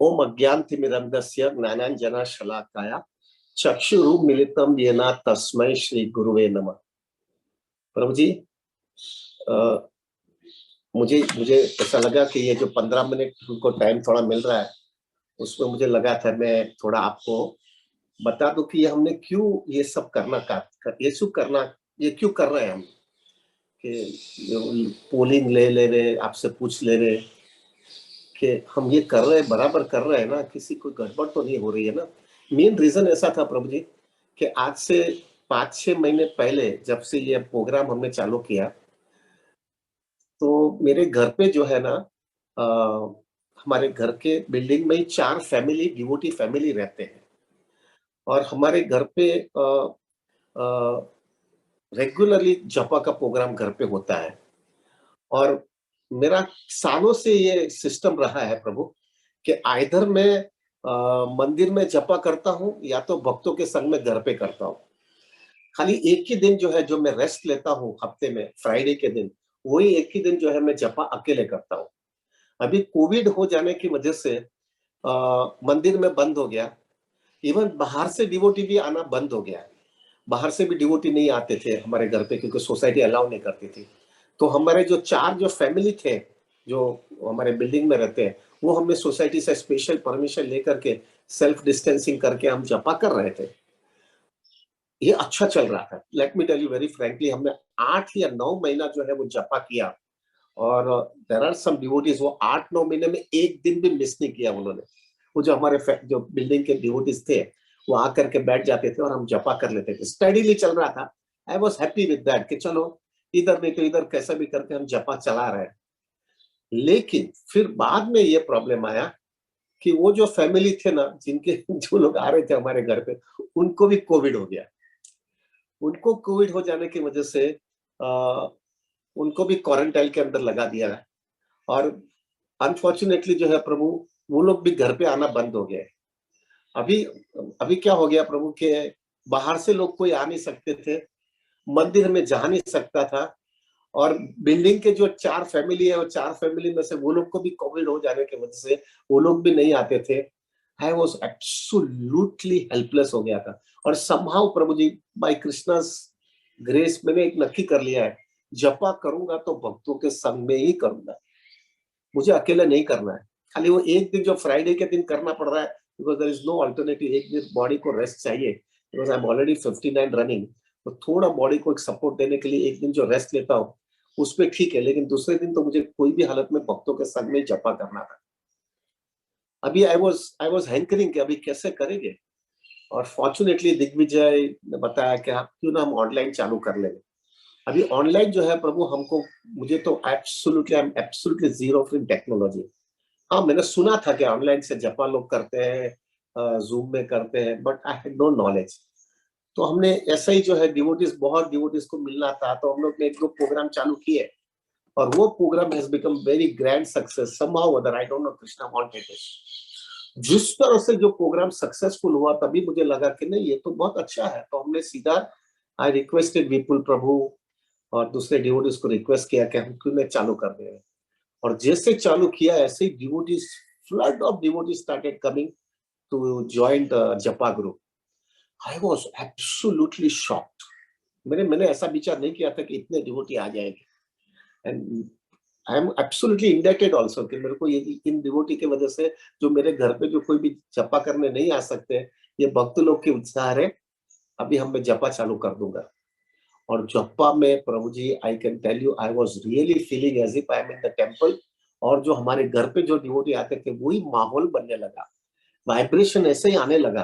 ओम अज्ञानतिमिरन्धस्य ज्ञानाञ्जनशलाकया चक्षुरुन्मीलितं येन तस्मै श्री गुरुवे नमः। प्रभु जी, मुझे मुझे ऐसा लगा कि ये जो 15 मिनट उनको टाइम थोड़ा मिल रहा है, उसमें मुझे लगा था मैं थोड़ा आपको बता दूं कि ये हमने क्यों ये सब ये क्यों कर रहे हैं हम, कि पोलिंग ले रहे, आपसे पूछ ले रहे कि हम ये कर रहे हैं, बराबर कर रहे हैं ना, किसी कोई गड़बड़ तो नहीं हो रही है ना। मेन रीजन ऐसा था प्रभु जी कि आज से 5-6 महीने पहले जब से ये प्रोग्राम हमने चालू किया, तो मेरे घर पे जो है ना, हमारे घर के बिल्डिंग में ही 4 फैमिली डिवोटी फैमिली रहते हैं और हमारे घर पे रेगुलरली जपा का प्रोग्राम घर पे होता है। और मेरा सालों से ये सिस्टम रहा है प्रभु कि आइदर मैं मंदिर में जपा करता हूँ या तो भक्तों के संग में घर पे करता हूँ। खाली एक ही दिन जो है जो मैं रेस्ट लेता हूँ हफ्ते में, फ्राइडे के दिन, वही एक ही दिन जो है मैं जपा अकेले करता हूँ। अभी कोविड हो जाने की वजह से मंदिर में बंद हो गया। इवन बाहर से डिवोटी भी आना बंद हो गया। बाहर से भी डिवोटी नहीं आते थे हमारे घर पे, क्योंकि सोसाइटी अलाउ नहीं करती थी। तो हमारे जो 4 जो फैमिली थे, जो हमारे बिल्डिंग में रहते हैं, वो हमने सोसाइटी से स्पेशल परमिशन लेकर के सेल्फ डिस्टेंसिंग करके हम जपा कर रहे थे। ये अच्छा चल रहा था। Let me tell you very frankly, हमने 8 या 9 महीना जो है वो जपा किया। और देयर आर सम डिवोटीज, वो 8-9 महीने में एक दिन भी मिस नहीं किया उन्होंने। वो जो हमारे जो बिल्डिंग के डिवोटीज थे, वो आकर के बैठ जाते थे और हम जपा कर लेते थे। स्टडीली चल रहा था। I was happy with that कि चलो इधर नहीं तो इधर कैसा भी करके हम जपा चला रहे हैं। लेकिन फिर बाद में ये प्रॉब्लम आया कि वो जो फैमिली थे ना, जिनके जो लोग आ रहे थे हमारे घर पे, उनको भी कोविड हो गया। उनको कोविड हो जाने की वजह से उनको भी क्वारंटाइन के अंदर लगा दिया है। और अनफॉर्चुनेटली जो है प्रभु, वो लोग भी घर पे आना बंद हो गए। अभी अभी क्या हो गया प्रभु के, बाहर से लोग कोई आ नहीं सकते थे, मंदिर में जा नहीं सकता था। और बिल्डिंग के जो 4 फैमिली है, वो 4 फैमिली में से वो लोग को भी कोविड हो जाने की वजह से वो लोग भी नहीं आते थे। आई वॉज एब्सोल्युटली हेल्पलेस हो गया था। और समहाउ प्रभु जी, बाय कृष्णास ग्रेस, मैंने एक नक्की कर लिया है, जपा करूंगा तो भक्तों के संग में ही करूंगा, मुझे अकेले नहीं करना है। खाली वो एक दिन जो फ्राइडे के दिन करना पड़ रहा है, because there is no alternative. एक दिन बॉडी को रेस्ट चाहिए, because I am already 59 running. तो थोड़ा बॉडी को एक सपोर्ट देने के लिए एक दिन जो रेस्ट लेता हूँ उस पे ठीक है, लेकिन दूसरे दिन तो मुझे कोई भी हालत में भक्तों के संग में जपा करना था। अभी आई वाज हैंकरिंग कि अभी कैसे करेंगे। और फॉर्चुनेटली दिग्विजय ने बताया कि आप क्यों ना हम ऑनलाइन चालू कर लेंगे। अभी ऑनलाइन जो है प्रभु हमको, मुझे तो absolutely, I am absolutely zero in technology. हाँ, मैंने सुना था कि ऑनलाइन से जपा लोग करते हैं, जूम में करते हैं, but I had no knowledge. तो हमने ऐसा ही जो है डिवोटीज, बहुत डिवोटीज को मिलना था, तो हम लोग ने एक दो प्रोग्राम चालू किए और वो program has become very grand success somehow other, I don't know, Krishna wanted it. जिस तरह से जो प्रोग्राम सक्सेसफुल हुआ, तभी मुझे लगा कि नहीं, ये तो बहुत अच्छा है। तो हमने सीधा, आई रिक्वेस्टेड विपुल प्रभु और दूसरे डिवोटीज को रिक्वेस्ट किया कि हम क्यों नहीं चालू कर दे। और जैसे चालू किया, ऐसे ही devotees, flood of devotees started coming to join the japa group. I was absolutely shocked. मैंने ऐसा विचार नहीं किया था कि इतने डिवोटी आ जाएंगे। And I am absolutely indebted also कि मेरे को ये इन डिवोटी की वजह से, जो मेरे घर पे जो कोई भी जपा करने नहीं आ सकते, ये भक्त लोग के उत्साह है। अभी हम मैं जपा चालू कर दूंगा। और जप्पा में प्रभु जी, I can tell you, I was really feeling as if I am in the temple. और जो हमारे घर पे जो डिवोटी आते थे, वही माहौल बनने लगा, वाइब्रेशन ऐसे ही आने लगा।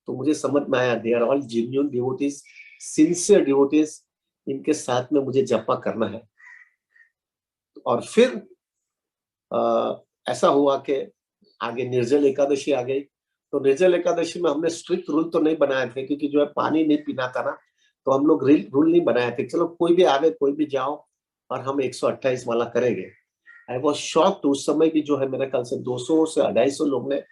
तो मुझे समझ में आया, they are all genuine devotees, sincere devotees, इनके साथ में मुझे जप्पा करना है। और फिर ऐसा हुआ कि आगे निर्जल एकादशी आ गई। तो निर्जल एकादशी में हमने स्ट्रिक्ट रूल तो नहीं बनाए थे, क्योंकि जो है पानी नहीं पीना था ना, तो हम लोग रूल नहीं बनाए थे, चलो कोई भी आवे, कोई भी जाओ, और हम 128 वाला करेंगे। I was shocked. उस समय भी जो है मेरे ख्याल से 200 से 250 लोग ने,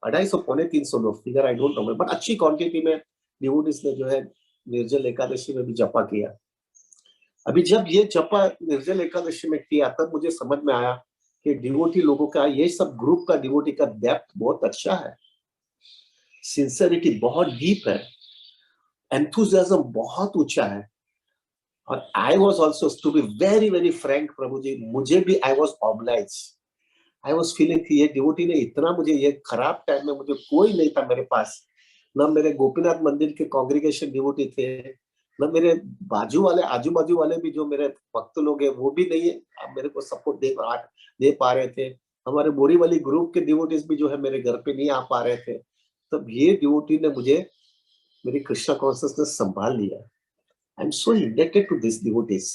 250 पौने 300 लोग, figure I don't no, but अच्छी क्वांटिटी में डिवोटीज ने जो है निर्जल एकादशी में भी जपा किया। अभी जब ये जपा निर्जल एकादशी में किया, तब मुझे समझ में आया कि डिवोटी लोगों का, ये सब ग्रुप का डिवोटी का डेप्थ बहुत अच्छा है, सिंसियरिटी बहुत डीप है, एंथुसियाज्म बहुत ऊंचा है। और I was also to be very very frank प्रभु जी, मुझे भी I was oblige, I was feeling कि ये डिवोटी ने इतना मुझे, ये खराब टाइम में मुझे कोई नहीं था मेरे पास, न मेरे गोपीनाथ मंदिर के कांग्रीगेशन डिवोटी थे, न मेरे बाजू वाले आजू बाजू वाले भी जो मेरे भक्त लोग हैं वो भी नहीं है, अब मेरे को सपोर्ट दे पा रहे थे। हमारे बोरी वाली ग्रुप के डिवोटीज भी जो है मेरे घर पे नहीं आ पा रहे थे। तब ये डिवोटी ने मुझे, मेरी कृष्णा कॉन्शियसनेस संभाल लिया। I am so indebted to this devotees.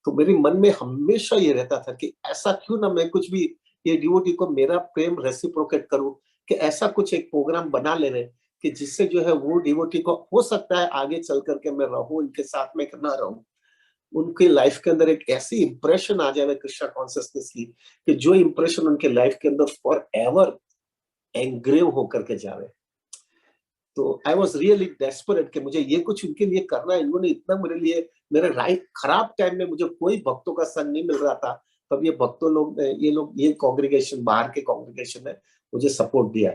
तो मेरे मन में हमेशा ये रहता था कि ऐसा क्यों ना मैं कुछ भी, ये डिवोटी को मेरा प्रेम रेसिप्रोकेट करूं, कि ऐसा कुछ एक प्रोग्राम बना ले रहे कि जिससे जो है वो डिवोटी को, हो सकता है आगे चल करके मैं रहूं इनके साथ में ना रहूं, उनके लाइफ के अंदर एक ऐसी इंप्रेशन आ जाए कृष्णा कॉन्शियसनेस की, कि जो इंप्रेशन उनके लाइफ के अंदर फॉर एवर एंग्रेव होकर के जावे। तो आई वॉज रियली डेस्परेट कि मुझे ये कुछ उनके लिए करना है। इन्होंने इतना मेरे लिए, मेरे लाइफ खराब टाइम में मुझे कोई भक्तों का संग नहीं मिल रहा था, तब ये भक्तों लोग ने, ये कांग्रीगेशन, बाहर के कांग्रीगेशन ने मुझे सपोर्ट दिया।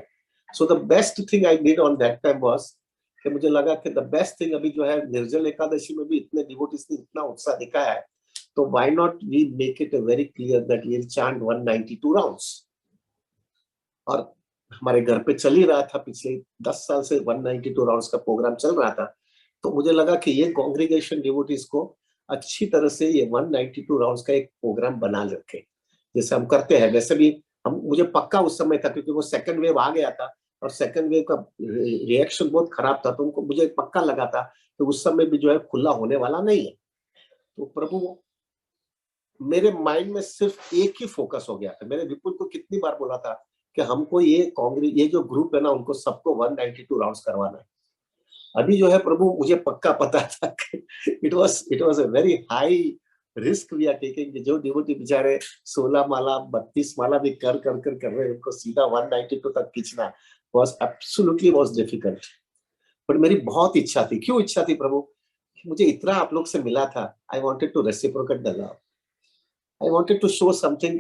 So the best thing I did on that time was कि मुझे लगा कि द बेस्ट थिंग, अभी जो है निर्जल एकादशी में भी इतने डिवोटीज ने इतना उत्साह दिखाया है, तो why not we make it very clear that we will chant 192 rounds. और हमारे घर पे चल ही रहा था, पिछले 10 साल से 192 राउंड्स का प्रोग्राम चल रहा था। तो मुझे लगा कि ये कांग्रीगेशन डिवोटीज को अच्छी तरह से ये 192 राउंड्स का एक प्रोग्राम बना रखे, जैसे हम करते हैं वैसे भी। हम, मुझे पक्का उस समय था, क्योंकि वो सेकंड वेव आ गया था और सेकंड वेव का रिएक्शन बहुत खराब था, तो उनको, मुझे पक्का लगा था कि उस समय भी जो है खुला होने वाला नहीं है। तो प्रभु, मेरे माइंड में सिर्फ एक ही फोकस हो गया था। मैंने विपुल को कितनी बार बोला था कि हमको ये जो ग्रुप है ना, उनको सबको 192 राउंड्स करवाना है। अभी जो है प्रभु, मुझे पक्का पता था कि it was a very high risk we are taking, जो डिवोटी बेचारे 16 माला 32 माला भी कर रहे हैं, उनको सीधा 192 तक खींचना was absolutely was difficult. But मेरी बहुत इच्छा थी। क्यों इच्छा थी प्रभु? कि मुझे इतना आप लोग से मिला था, I wanted to reciprocate the love, I wanted to show something,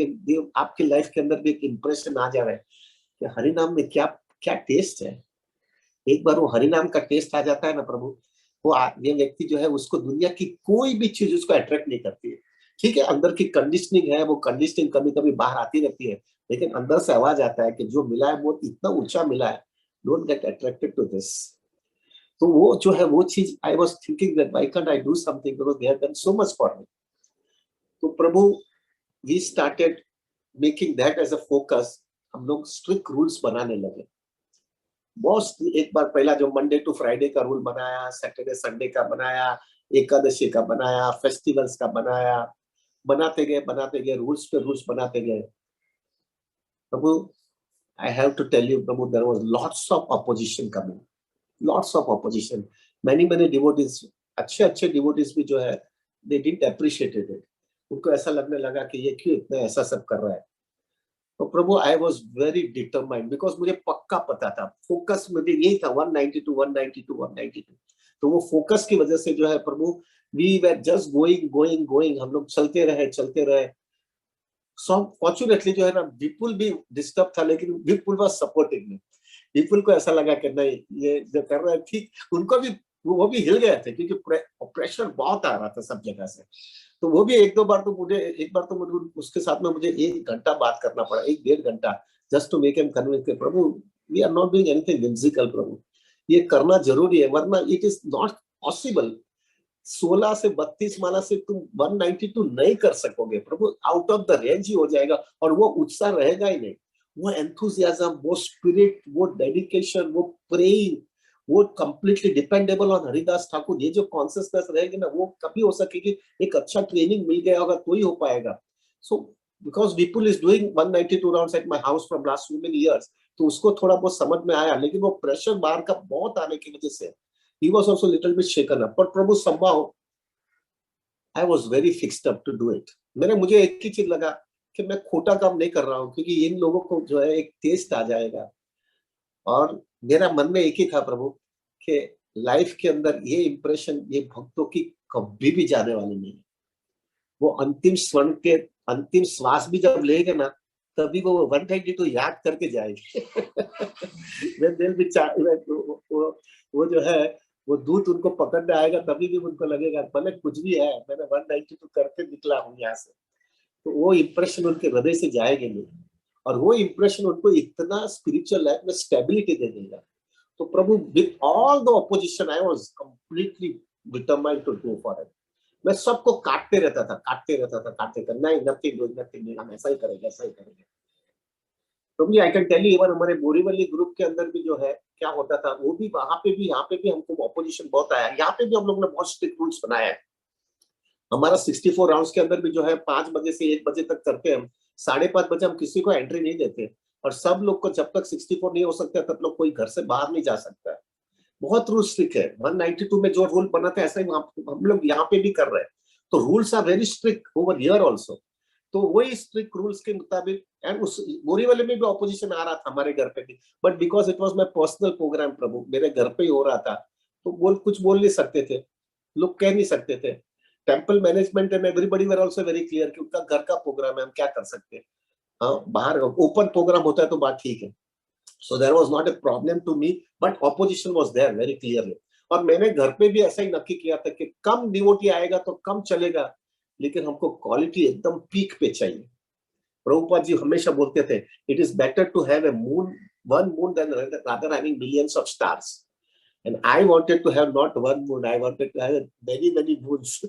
आपकी लाइफ के अंदर भी एक इंप्रेशन आ जा रहा है कि हरि नाम में क्या क्या टेस्ट है। एक बार वो हरि नाम का टेस्ट आ जाता है ना प्रभु, ये व्यक्ति जो है, उसको दुनिया की कोई भी चीज उसको अट्रैक्ट नहीं करती है। ठीक है, अंदर की कंडीशनिंग है, वो कंडीशनिंग कभी कभी बाहर आती रहती है, लेकिन अंदर से आवाज आता है कि जो मिला है वो इतना ऊंचा मिला है, don't get attracted to this. तो वो जो है वो चीज, I was thinking that why can't I do something, because they have done so much for me. तो प्रभु, we started making that as a focus. हम लोग स्ट्रिक्ट रूल्स बनाने लगे। बहुत, एक बार पहला जो मंडे टू फ्राइडे का रूल बनाया, सैटरडे संडे का बनाया, एकादशी का बनाया, फेस्टिवल्स का बनाया, बनाते गए रूल्स पे रूल्स बनाते गए। प्रभु, I have to tell you प्रभु, there was lots of opposition coming, lots of opposition. Many devotees, अच्छे अच्छे डिवोटीज भी जो है, दे डिडंट अप्रिशिएट इट। उनको ऐसा लगने लगा कि ये क्यों इतना ऐसा सब कर रहा है। तो प्रभु, I was very determined, because मुझे पक्का पता था, फोकस मुझे यही था, 192 192 192। तो वो फोकस की वजह से जो है प्रभु, we were just going going going, हम लोग चलते रहे। सो फॉर्चुनेटली जो है ना, विपुल भी डिस्टर्ब था, लेकिन विपुल वॉज सपोर्टिंग मी। विपुल को ऐसा लगा कि नहीं, ये जो कर रहा है ठीक, उनको भी, वो भी हिल गए थे, क्योंकि प्रेशर बहुत आ रहा था सब जगह से। तो वो भी एक बार तो मुझे उसके साथ में मुझे 1 घंटा बात करना पड़ा, 1 डेढ़ घंटा, just to make him convince कि प्रभु, we are not doing anything whimsical प्रभु, ये करना जरूरी है, वरना इट इज नॉट पॉसिबल। 16 से 32 माला से तुम 192 नहीं कर सकोगे प्रभु, आउट ऑफ द रेंज ही हो जाएगा, और वो उत्साह रहेगा ही नहीं। वो एंथुसियाज्म, वो स्पिरिट, वो डेडिकेशन, वो प्रेइंग, वो completely dependable on Haridas Thakur, ये जो कॉन्सियसनेस रहेगी ना, वो कभी हो सकेगी, एक अच्छा ट्रेनिंग मिल गया होगा तो ही हो पाएगा। So because Vipul is doing 192 rounds at my house from last so many years, तो उसको थोड़ा बहुत समझ में आया, लेकिन वो प्रेशर बाहर का बहुत आने की वजह से he was also little bit shaken up, but Prabhu somehow I was very fixed up to do it। मुझे एक ही चीज लगा कि मैं खोटा काम नहीं कर रहा हूँ, क्योंकि इन लोगों को जो है एक टेस्ट आ जाएगा। और मेरा मन में एक ही था प्रभु, कि लाइफ के अंदर ये इंप्रेशन, ये भक्तों की कभी भी जाने वाली नहीं है। वो अंतिम स्वर्ण के अंतिम श्वास भी जब लेंगे ना, तभी वो 192 याद करके जाएंगे। When they'll be वो जो है, वो दूत उनको पकड़ने आएगा, तभी भी उनको लगेगा भले कुछ भी है, मैंने 192 करके निकला हूँ यहाँ से। तो वो इम्प्रेशन उनके हृदय से जाएंगे नहीं, और वो इम्प्रेशन उनको इतना स्पिरिचुअल लाइफ में स्टेबिलिटी दे देगा। तो प्रभु, with all the opposition I was completely determined to go for it. मैं सबको काटते रहता था, नहीं, नथिंग, हम ऐसा ही करेंगे, ऐसा ही करेंगे। तो मुझे I can tell you, even हमारे बोरीवली ग्रुप के अंदर भी जो है क्या होता था, वो भी वहां पे भी, यहाँ पे भी हमको ऑपोजिशन बहुत आया। यहाँ पे भी हम लोग ने बहुत स्ट्रिक्ट रूल्स बनाया है। हमारा 64 राउंड्स के अंदर भी जो है 5 बजे से 1 बजे तक करते हैं हम। 5:30 बजे हम किसी को एंट्री नहीं देते, और सब लोग को जब तक 64 नहीं हो सकता तब लोग कोई घर से बाहर नहीं जा सकता है। बहुत रूल स्ट्रिक्ट है। 192 में जो रूल बना था, ऐसा ही हम लोग यहाँ पे भी कर रहे हैं। तो rules are very strict over here also. तो वही स्ट्रिक्ट रूल्स के मुताबिक, एंड उस बोरीवली में भी ऑपोजिशन आ रहा था हमारे घर पे भी, but because it was my personal program, प्रभु मेरे घर पे ही हो रहा था, तो कुछ बोल नहीं सकते थे, लोग कह नहीं सकते थे। Temple management and everybody were also very clear कि उनका घर का प्रोग्राम है, हम क्या कर सकते हैं। हाँ, बाहर ओपन प्रोग्राम होता है तो बात ठीक है। So there was not a problem to me, but opposition was there very clearly. और मैंने घर पे भी ऐसा ही नक्की किया था कि कम डिवोटी आएगा तो कम चलेगा, लेकिन हमको क्वालिटी एकदम पीक पे चाहिए। प्रभुपाद जी हमेशा बोलते थे, it is better to have a moon, one moon then rather having millions of stars. And I wanted to have not one moon, I wanted to have many many moons.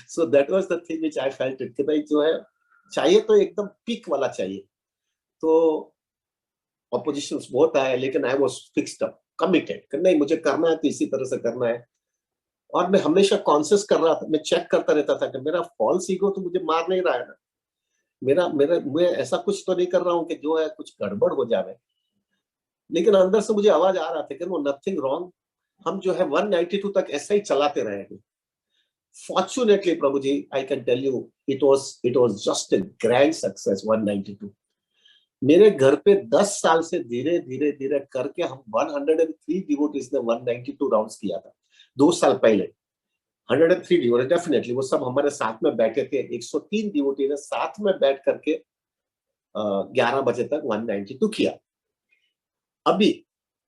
So that was the thing which I felt it, कि भाई जो है चाहिए तो एकदम peak वाला चाहिए। तो ऑपोजिशन बहुत आया, लेकिन I was fixed up, committed कि नहीं, मुझे करना है तो इसी तरह से करना है। और मैं हमेशा कॉन्शियस कर रहा था, मैं चेक करता रहता था कि मेरा फॉल्स ईगो तो मुझे मार नहीं रहा है ना, मेरा मेरा मैं ऐसा कुछ तो नहीं कर रहा हूँ कि जो है कुछ गड़बड़ हो जाए। लेकिन अंदर से मुझे आवाज आ रहा था कि वो नथिंग रॉन्ग, हम जो है 192 तक ऐसा ही चलाते रहेंगे। Fortunately Prabhu ji, I can tell you, it was just a grand success 192। मेरे घर पे 10 साल से धीरे धीरे धीरे करके हम 103 डिवोटीज ने 192 राउंड्स किया था 2 साल पहले। 103 डिवोटी डेफिनेटली, वो सब हमारे साथ में बैठे थे। 103 डिवोटी ने साथ में बैठ करके 11 बजे तक 192 किया। अभी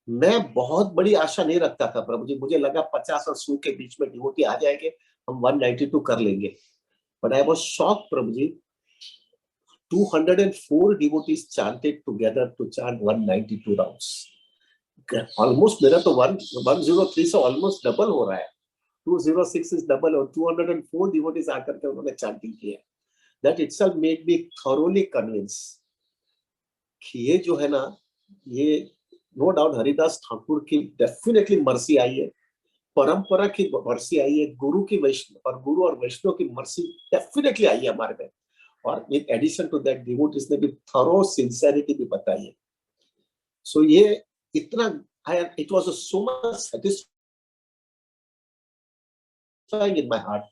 मैं बहुत बड़ी आशा नहीं रखता था प्रभु जी, मुझे लगा 50 और 100 के बीच में डिवोटी आ जाएंगे, हम 192 कर लेंगे। But I was shocked Prabhu ji, 204 devotees chanted together to chant 192 rounds. Almost मेरा तो 103 से ऑलमोस्ट डबल हो रहा है। 206 इज डबल, और 204 डिवोटीज आकर के उन्होंने चैंटिंग किया। That itself made me thoroughly convince कि ये जो है ना, ये नो डाउट हरिदास ठाकुर की डेफिनेटली मर्सी आई है, परंपरा की मर्सी आई है, गुरु की गुरु और वैष्णव की मर्सी डेफिनेटली आई है हमारे में। और in addition to that devotees ने भी थरो सिंसियरिटी भी बताई है। सो ये इतना, it was so much satisfying in my heart.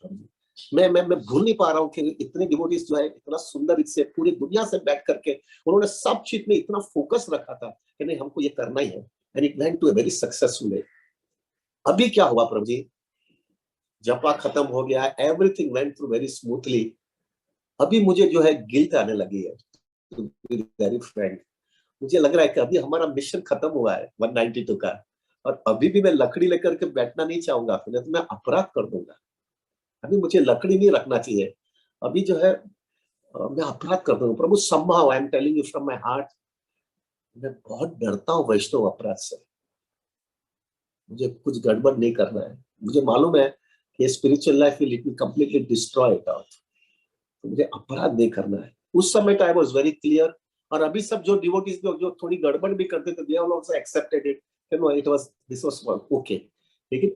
मैं भूल नहीं पा रहा हूँ कि इतने डिवोटीज जो है इतना सुंदर इससे पूरी दुनिया से बैठ करके उन्होंने सब चीज में इतना फोकस रखा था कि नहीं, हमको ये करना ही है, and it went to a very successful way. अभी क्या हुआ प्रभु जी, जपा खत्म हो गया, everything went through very smoothly. अभी मुझे जो है गिल्ट आने लगी है, टू बी वेरी फ्रैंक। मुझे लग रहा है कि अभी हमारा मिशन खत्म हुआ है 192 का, और अभी भी मैं लकड़ी लेकर के बैठना नहीं चाहूंगा, फिर तो मैं अपराध कर दूंगा। अभी मुझे लकड़ी नहीं रखना चाहिए, अभी जो है मैं अपराध कर दूंगा। प्रभु somehow I am telling you from my heart, मैं बहुत डरता हूँ वैष्णव अपराध से। मुझे कुछ गड़बड़ नहीं करना है, मुझे मालूम है कि spiritual life will be completely destroyed out, तो मुझे अपराध नहीं करना है। उस समय तो आई वाज वेरी क्लियर। और अभी सब जो डिवोटीज लोग जो थोड़ी गड़बड़ भी करते थे, they also accepted it, you know, it was this was okay. लेकिन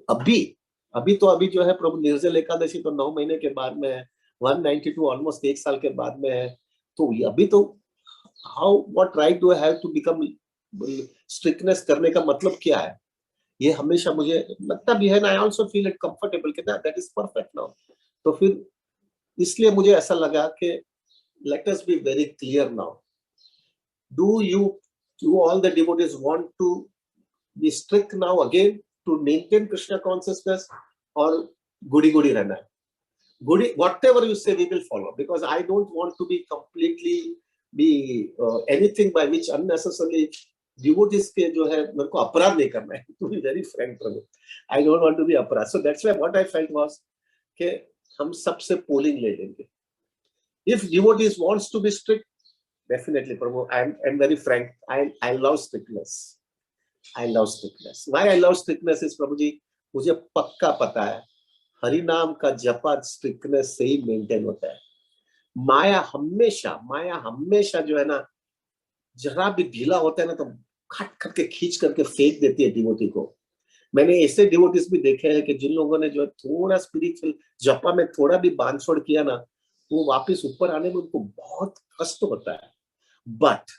अभी तो अभी जो है प्रभु निर्जल एकादशी तो 9 महीने के बाद में है, 192 ऑलमोस्ट 1 साल के बाद में है। तो अभी तो how what right do I have to become, strictness करने का मतलब क्या है? ये हमेशा मुझे लगता भी है ना, I also feel it comfortable कि दैट इज परफेक्ट नाउ। तो फिर इसलिए मुझे ऐसा लगा कि let us be very clear now. Do all the devotees want to be strict now again to maintain Krishna consciousness, or goody goody रहना है? good, whatever you say, we will follow, because I don't want to be completely be anything by which unnecessarily devotees के जो है मेरे को अपराध नहीं करना है. To be very frank, Prabhu, I don't want to be अपराध. So that's why what I felt was कि हम सबसे पोलिंग ले लेंगे. If devotees wants to be strict, definitely, Prabhu, I'm very frank. I love strictness. I love strictness. Why I love strictness is, प्रभु जी, मुझे पक्का पता है हरि नाम का जपा स्ट्रिक्टनेस से ही मेंटेन होता है. माया हमेशा जो है ना, जरा भी ढीला होता है ना तो खट खट के खींच करके फेंक देती है डिवोटी को. मैंने ऐसे डिवोटीज भी देखे हैं कि जिन लोगों ने जो थोड़ा स्पिरिचुअल जपा में थोड़ा भी बांध छोड़ किया ना, वो वापस ऊपर आने में उनको बहुत कष्ट होता है. But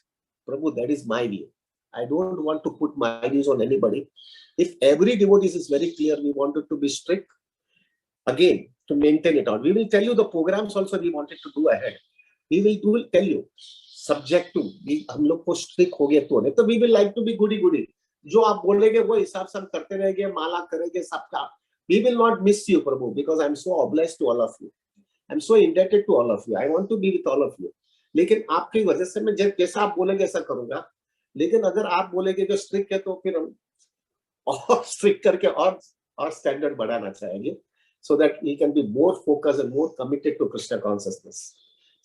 Prabhu, that is my view. I don't want to put my views on anybody. If every devotee is very clear, we wanted to be strict, again, to maintain it out. We will tell you the programs also we wanted to do ahead. We will tell you, subject to, हम लोग को strict हो गया तो नहीं तो we will like to be goody. जो आप बोलेंगे वो हिसाब से हम करते रहेंगे, माला करेंगे सबका. We will not miss you, Prabhu, because I'm so obliged to all of you. I'm so indebted to all of you. I want to be with all of you. लेकिन आपकी वजह से मैं जैसा आप बोलेंगे ऐसा करूंगा. लेकिन अगर आप बोलेंगे जो स्ट्रिक्ट है तो फिर हम और स्ट्रिक्ट करके और स्टैंडर्ड बढ़ाना चाहेंगे, so that we can be more focused and more committed to Krishna consciousness.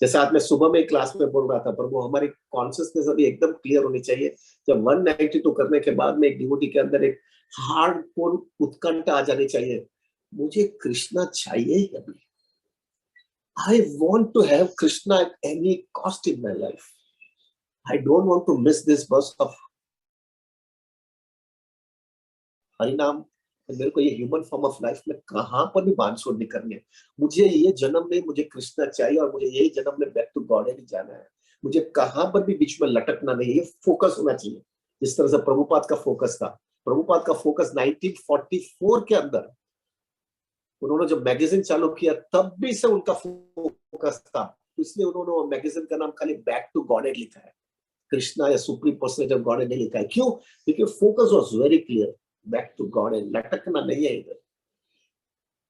जैसे आपने सुबह में क्लास में बोल रहा था, प्रभु हमारी कॉन्शियसनेस अभी एकदम क्लियर होनी चाहिए. जब 192 करने के बाद में एक डिवोटी के अंदर एक हार्डकोर उत्कंठा आ जानी चाहिए, मुझे कृष्णा चाहिए ही अभी. I want to have Krishna at any cost in my life. I don't want to miss this burst of हरिनाम. मेरे को ये ह्यूमन फॉर्म ऑफ लाइफ में कहां पर भी बांध छोड़ नहीं करनी है. मुझे ये जन्म में मुझे कृष्णा चाहिए और मुझे यही जन्म में बैक टू गॉड ही जाना है. मुझे कहां पर भी बीच में लटकना नहीं. ये फोकस होना चाहिए जिस तरह से प्रभुपाद का फोकस था. प्रभुपाद का फोकस 1944 के अंदर उन्होंने जब मैगजीन चालू किया तब भी से उनका फोकस था. इसलिए उन्होंने मैगजीन का नाम खाली बैक टू गॉड लिखा है, कृष्णा या सुप्रीम पर्सनैलिटी ऑफ गॉड नहीं लिखा है. क्यों? क्योंकि focus was very clear, back to God. लटकना नहीं है इधर.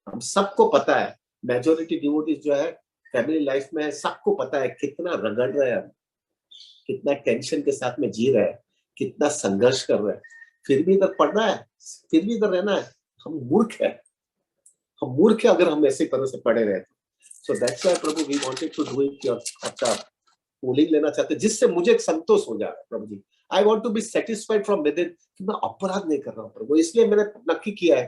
हम सबको पता है मेजॉरिटी डिवोटीज जो है फैमिली लाइफ में है, सबको पता है कितना रगड़ रहे हैं, कितना टेंशन के साथ में जी रहे हैं, कितना संघर्ष कर रहे हैं. फिर भी इधर पढ़ना है, फिर भी इधर रहना है. हम मूर्ख है अगर हम ऐसे तरह से पढ़े रहे. सो दैट्स व्हाई प्रभु we wanted to do it. आपका पोलिंग लेना चाहते जिससे मुझे एक संतोष हो जाए. प्रभु जी, I want to be satisfied from with it कि मैं अपराध नहीं कर रहा हूं प्रभु. इसलिए मैंने नक्की किया है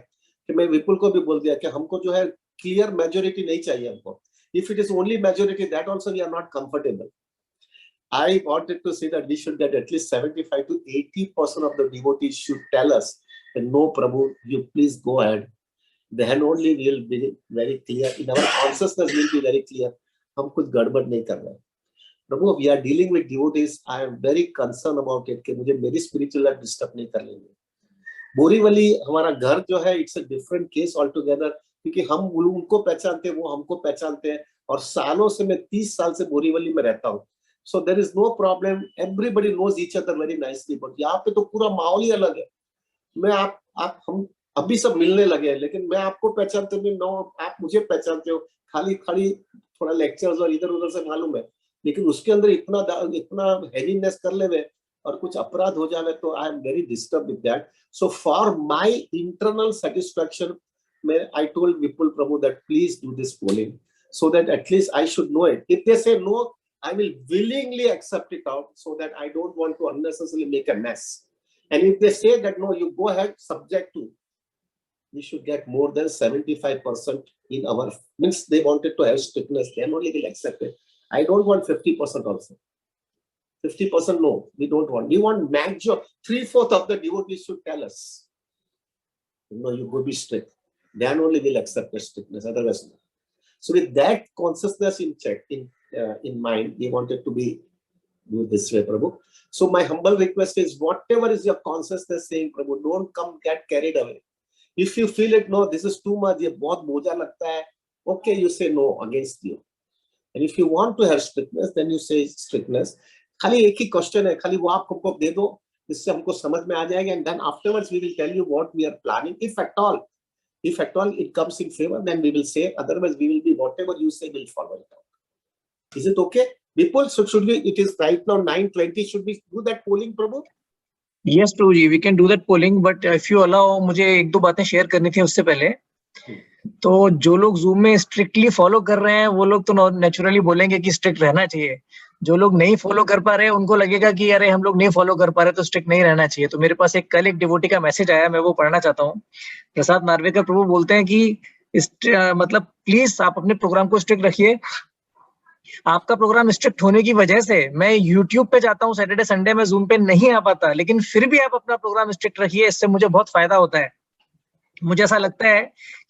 कि मैं विपुल को भी बोल दिया कि हमको जो है क्लियर मेजॉरिटी नहीं चाहिए हमको. If it is only majority, that also we are not comfortable. I wanted to say that we should get at least 75 to 80% of the devotees should tell us that no Prabhu, you please go ahead. Then only we will be very clear in our consciousness, will be very clear हम कुछ गड़बड़ नहीं कर रहे हैं. प्रभु, we are dealing with devotees. I am very concerned about it कि मुझे मेरी spiritual life disturb नहीं कर लेंगे. बोरीवली हमारा घर जो है, it's a different case altogether, क्योंकि हम उनको पहचानते हैं, वो हमको पहचानते हैं. और सालों से मैं 30 साल से बोरीवली में रहता हूँ. So there is no problem. Everybody knows each other very nicely. But यहाँ पे तो पूरा माहौल ही अलग है. मैं आप हम अभी सब मिलने लगे हैं, लेकिन मैं आपको पहचानते नहीं, नो आप मुझे पहचानते हो. खाली थोड़ा लेक्चर्स और इधर उधर से मालूम है, लेकिन उसके अंदर इतना हेवीनेस कर ले और कुछ अपराध हो जावे तो I am very disturb with that. So for my internal satisfaction, I told Vipul Prabhu that please do this polling so that at least I should know it. If they say no, I will willingly accept it out so that I don't want to unnecessarily make a mess. And if they say that no, you go ahead, subject to, we should get more than 75% in our, means they wanted to have strictness, then only will accept it. I don't want 50% also. 50% no, we don't want. We want major, 3/4 of the devotees should tell us, no, you go be strict. Then only we'll accept the strictness, otherwise no. So with that consciousness in check, in mind, we wanted to be do this way, Prabhu. So my humble request is, whatever is your consciousness saying, Prabhu, don't come get carried away. If you feel it, no, this is too much, ये बहुत बोझा लगता है, okay, you say no against you. And if you want to have strictness, then you say strictness. खाली एक ही question है, खाली वो आप हमको दे दो, जिससे हमको समझ में आ जाएगा. And then afterwards we will tell you what we are planning, if at all. If at all it comes in favor, then we will say. Otherwise, we will be whatever you say, we'll follow it out. Is it okay? People, so should we? It is right now 9:20. Should we do that polling, Prabhu? Yes, Prabhu ji, we can do that polling. But if you allow, मुझे एक दो बातें share करनी थी उससे पहले. तो जो लोग जूम में स्ट्रिक्टली फॉलो कर रहे हैं वो लोग तो नेचुरली बोलेंगे कि स्ट्रिक्ट रहना चाहिए. जो लोग नहीं फॉलो कर पा रहे हैं उनको लगेगा कि अरे हम लोग नहीं फॉलो कर पा रहे तो स्ट्रिक्ट नहीं रहना चाहिए. तो मेरे पास कल एक डिवोटी का मैसेज आया, मैं वो पढ़ना चाहता हूँ. प्रसाद नार्वेकर प्रभु बोलते हैं कि मतलब प्लीज आप अपने प्रोग्राम को स्ट्रिक्ट रखिए. आपका प्रोग्राम स्ट्रिक्ट होने की वजह से मैं यूट्यूब पे जाता हूँ सैटरडे संडे में, जूम पे नहीं आ पाता, लेकिन फिर भी आप अपना प्रोग्राम स्ट्रिक्ट रखिए, इससे मुझे बहुत फायदा होता है. मुझे ऐसा लगता है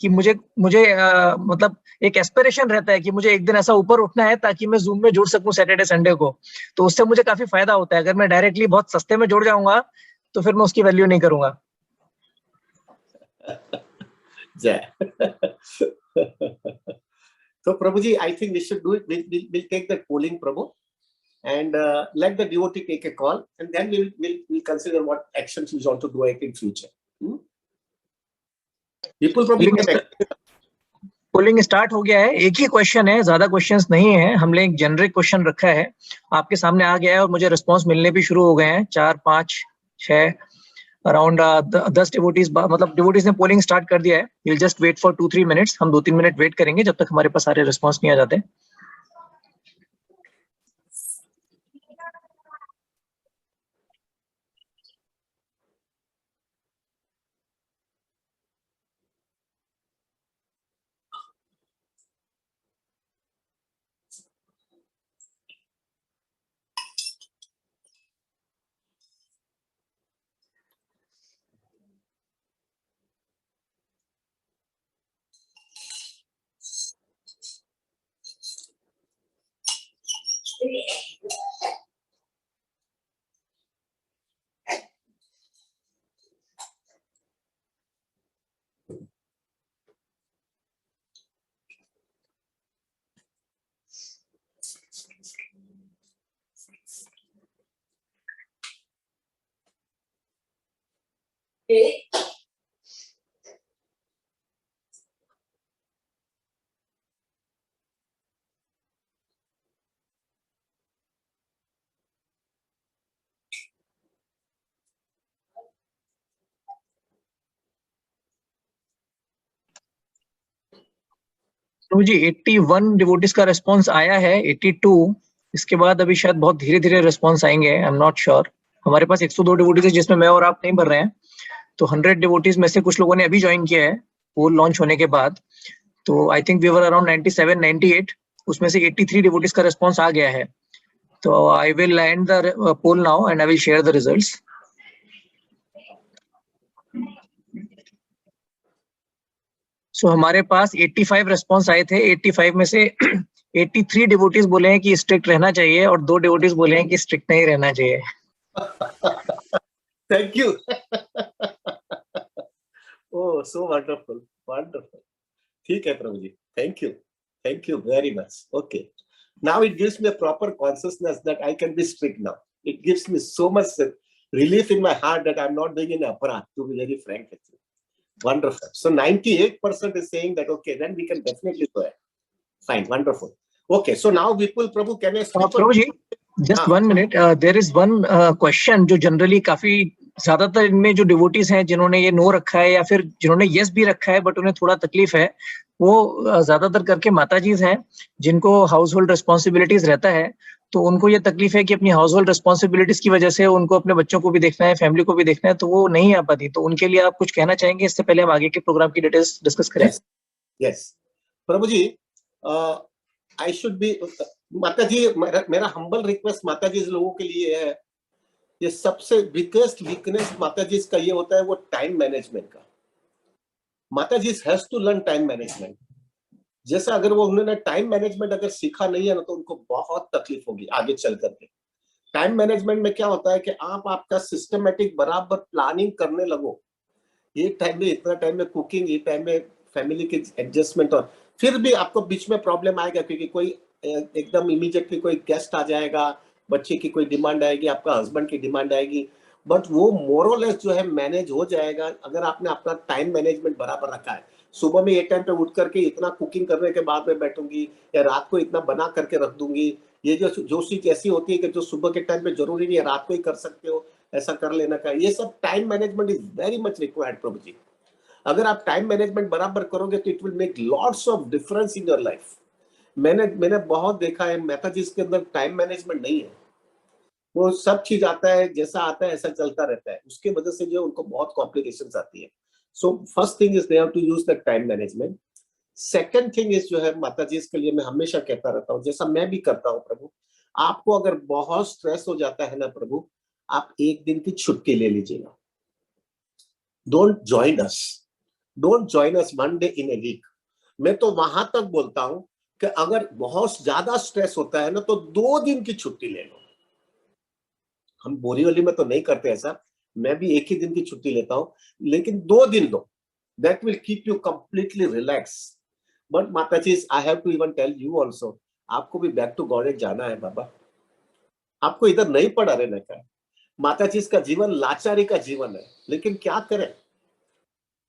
कि मुझे मतलब एक एस्पिरेशन रहता है कि मुझे एक दिन ऐसा ऊपर उठना है ताकि मैं जूम में जुड़ सकूं सैटरडे संडे को. तो उससे मुझे काफी फायदा होता है. अगर मैं डायरेक्टली बहुत सस्ते में जुड़ जाऊंगा तो फिर मैं उसकी वैल्यू नहीं करूंगा. जय. So Prabhu ji, I think we should do it. We'll take that polling, Prabhu, and let the devotee take a call, and then we'll consider what actions we want to do in future. People probably polling start हो गया है. एक ही question है, ज्यादा questions नहीं है. हमने एक जेनरिक क्वेश्चन रखा है, आपके सामने आ गया है और मुझे रिस्पांस मिलने भी शुरू हो गए हैं. 4, 5, 6 अराउंड 10 डिवोटीज, मतलब डिवोटीज ने पोलिंग स्टार्ट कर दिया है. Will just wait for 2-3 minutes. हम 2-3 मिनट वेट करेंगे जब तक हमारे पास सारे रिस्पांस नहीं आ जाते. तो जी 81 डिवोटीज का रिस्पांस आया है. 82 इसके बाद अभी शायद बहुत धीरे धीरे रिस्पांस आएंगे. आई एम नॉट श्योर. हमारे पास 102 डिवोटीज है जिसमें मैं और आप नहीं भर रहे हैं. तो 100 डिवोटीज में से कुछ लोगों ने अभी ज्वाइन किया है पोल लॉन्च होने के बाद. तो I think we were around 97, 98. उसमें से 83 डिवोटीज का रिस्पांस आ गया है. तो I will end the poll now and I will share the results. So हमारे पास 85 रिस्पांस आए थे. 85 में से 83 डिवोटीज बोले हैं कि स्ट्रिक्ट रहना चाहिए और 2 डिवोटीज बोले हैं कि स्ट्रिक्ट नहीं रहना चाहिए. Thank you. Oh, so wonderful, wonderful. ठीक है प्रभु जी. Thank you very much. Okay. Now it gives me a proper consciousness that I can be strict now. It gives me so much relief in my heart that I'm not doing an aparadh, to be very frank with you. Wonderful. So 98% is saying that okay, then we can definitely go ahead. Fine, wonderful. Okay, so now Vipul Prabhu, can I speak? Prabhu ji, just 1 minute. There is one question जो generally काफी ज्यादातर इनमें जो devotees हैं जिन्होंने ये no रखा है या फिर जिन्होंने यस भी रखा है बट उन्हें थोड़ा तकलीफ है, वो ज्यादातर करके माताजीज हैं जिनको हाउस होल्ड रिस्पॉन्सिबिलिटीज रहता है. तो उनको ये तकलीफ है कि अपनी हाउस होल्ड रिस्पॉन्सिबिलिटीज की वजह से उनको अपने बच्चों को भी देखना है, फैमिली को भी देखना है, तो वो नहीं आ पाती. तो उनके लिए आप कुछ कहना चाहेंगे इससे पहले हम आगे के प्रोग्राम की डिटेल्स डिस्कस करें? Yes Prabhu ji, I should be Mata ji, मेरा हम्बल रिक्वेस्ट माता जी लोगों के लिए है, ये सबसे बिगेस्ट वीकनेस माता जी का ये होता है वो टाइम मैनेजमेंट का. माता जी has to learn time management. जैसा अगर वो उन्होंने टाइम मैनेजमेंट अगर सीखा नहीं है ना तो उनको बहुत तकलीफ होगी आगे चल करके. टाइम मैनेजमेंट में क्या होता है कि आप आपका सिस्टमेटिक बराबर प्लानिंग करने लगो. ये टाइम में इतना टाइम में कुकिंग, ये टाइम में फैमिली के एडजस्टमेंट, और फिर भी आपको बीच में प्रॉब्लम आएगा क्योंकि कोई एकदम इमीडिएटली कोई गेस्ट आ जाएगा, बच्चे की कोई डिमांड आएगी, आपका हस्बैंड की डिमांड आएगी, बट वो मोरलेस जो है मैनेज हो जाएगा अगर आपने अपना टाइम मैनेजमेंट बराबर रखा है. सुबह में ये टाइम पे उठ करके इतना कुकिंग करने के बाद में बैठूंगी, या रात को इतना बना करके रख दूंगी। ये जो चीज ऐसी होती है कि जो सुबह के टाइम पे जरूरी नहीं है, रात को ही कर सकते हो, ऐसा कर लेना का, ये सब time management is very much required प्रभु जी। अगर आप टाइम मैनेजमेंट बराबर करोगे तो it will make lots of difference in your life. मैंने बहुत देखा है मेहता जी के अंदर टाइम मैनेजमेंट नहीं है। वो सब चीज आता है, जैसा आता है ऐसा चलता रहता है, उसके वजह से जो उनको बहुत कॉम्प्लिकेशंस आती है। So first thing is they have to use the time management. Second thing is जो है माता जी के लिए मैं हमेशा कहता रहता हूँ, जैसा मैं भी करता हूँ प्रभु, आपको अगर बहुत स्ट्रेस हो जाता है ना प्रभु, आप एक दिन की छुट्टी ले लीजिएगा। Don't join us, don't join us one day in a week. मैं तो वहां तक बोलता हूं कि अगर बहुत ज्यादा स्ट्रेस होता है ना तो 2 दिन की छुट्टी ले लो। हम बोरीवली में तो नहीं करते ऐसा, मैं भी एक ही दिन की छुट्टी लेता हूं, लेकिन 2 दिन लो, that will keep you completely relax. But माता जी, I have to even tell you also, आपको भी बैक टू गॉडेज जाना है बाबा, आपको इधर नहीं पड़ा रहने का। माता जी का जीवन लाचारी का जीवन है, लेकिन क्या करें,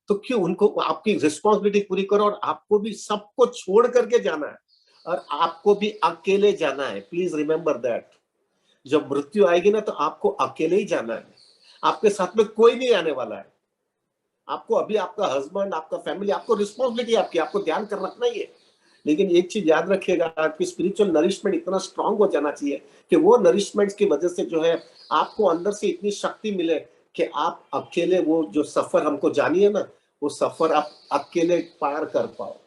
तो क्यों उनको आपकी रिस्पॉन्सिबिलिटी पूरी करो, और आपको भी सबको छोड़ करके जाना है, और आपको भी अकेले जाना है। प्लीज रिमेंबर दैट, जब मृत्यु आएगी ना तो आपको अकेले ही जाना है, आपके साथ में कोई नहीं आने वाला है। आपको अभी आपका हस्बैंड, आपका फैमिली, आपको रिस्पॉन्सिबिलिटी आपकी, आपको ध्यान कर रखना ही है। लेकिन एक चीज याद रखिएगा, आपकी स्पिरिचुअल नरिशमेंट इतना स्ट्रांग हो जाना चाहिए कि वो नरिशमेंट की वजह से जो है आपको अंदर से इतनी शक्ति मिले कि आप अकेले वो जो सफर हमको जानी है ना, वो सफर आप अकेले पार कर पाओ।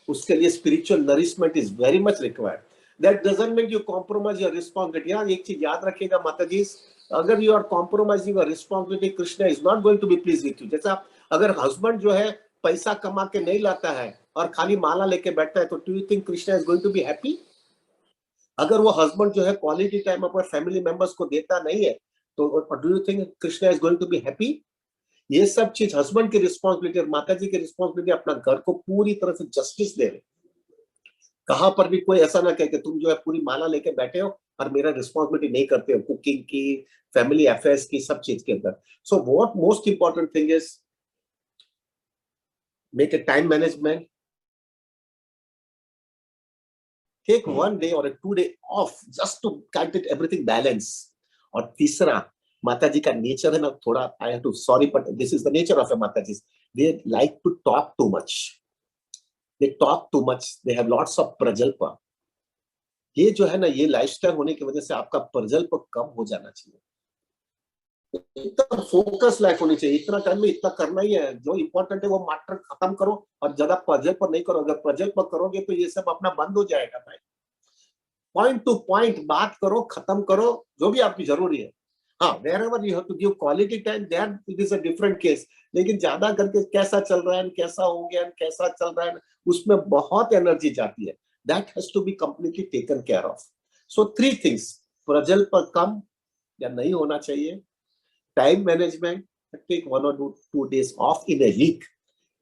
उसके लिए spiritual nourishment is very much required. That doesn't mean you compromise your responsibility. हाँ, एक चीज याद रखिएगा माता जी, अगर you are compromising your responsibility, Krishna is not going to be please with you. जैसा अगर हस्बैंड जो है पैसा कमा के नहीं लाता है और खाली माला लेके बैठता है, तो do you think Krishna is going to be happy? अगर वो हस्बैंड जो है क्वालिटी टाइम अपने फैमिली मेंबर्स को देता नहीं है, तो do you think Krishna is going to be happy? ये सब चीज हस्बैंड की रिस्पॉन्सिबिलिटी और माता जी की रिस्पॉन्सिबिलिटी, अपना घर को पूरी तरह से जस्टिस दे रहे। कहां पर भी कोई ऐसा ना कहे कि तुम जो है पूरी माला लेके बैठे हो और मेरा रिस्पॉन्सिबिलिटी नहीं करते हो, कुकिंग की, फैमिली अफेयर्स की, सब चीज के अंदर। So what most important thing is make a time management, take 1 day or a 2 day off just to get it everything balance। और तीसरा, माता जी का नेचर है ना थोड़ा, I have to sorry but this is the nature of a माता जी, they like to talk too much, they talk too much, they have lots of प्रजल्प। ये जो है ना, ये लाइफस्टाइल होने की वजह से आपका प्रजल्प कम हो जाना चाहिए। इतना फोकस लाइफ होनी चाहिए, इतना टाइम में इतना करना ही है, जो इंपॉर्टेंट है वो मात्र खत्म करो, और ज्यादा प्रजल्प पर नहीं करो। अगर प्रजल्प पर करोगे तो ये सब अपना बंद हो जाएगा भाई। पॉइंट टू पॉइंट बात करो, खत्म करो जो भी आपकी जरूरी है। हाँ, wherever you have to give quality time, then it is a different case। लेकिन ज्यादा करके कैसा चल रहा है, कैसा हो गया, कैसा चल रहा है, उसमें बहुत एनर्जी जाती है। That has to be completely taken care of। So 3 things, प्रजल्प पर कम या नहीं होना चाहिए, time management, take 1 or 2 days off in a week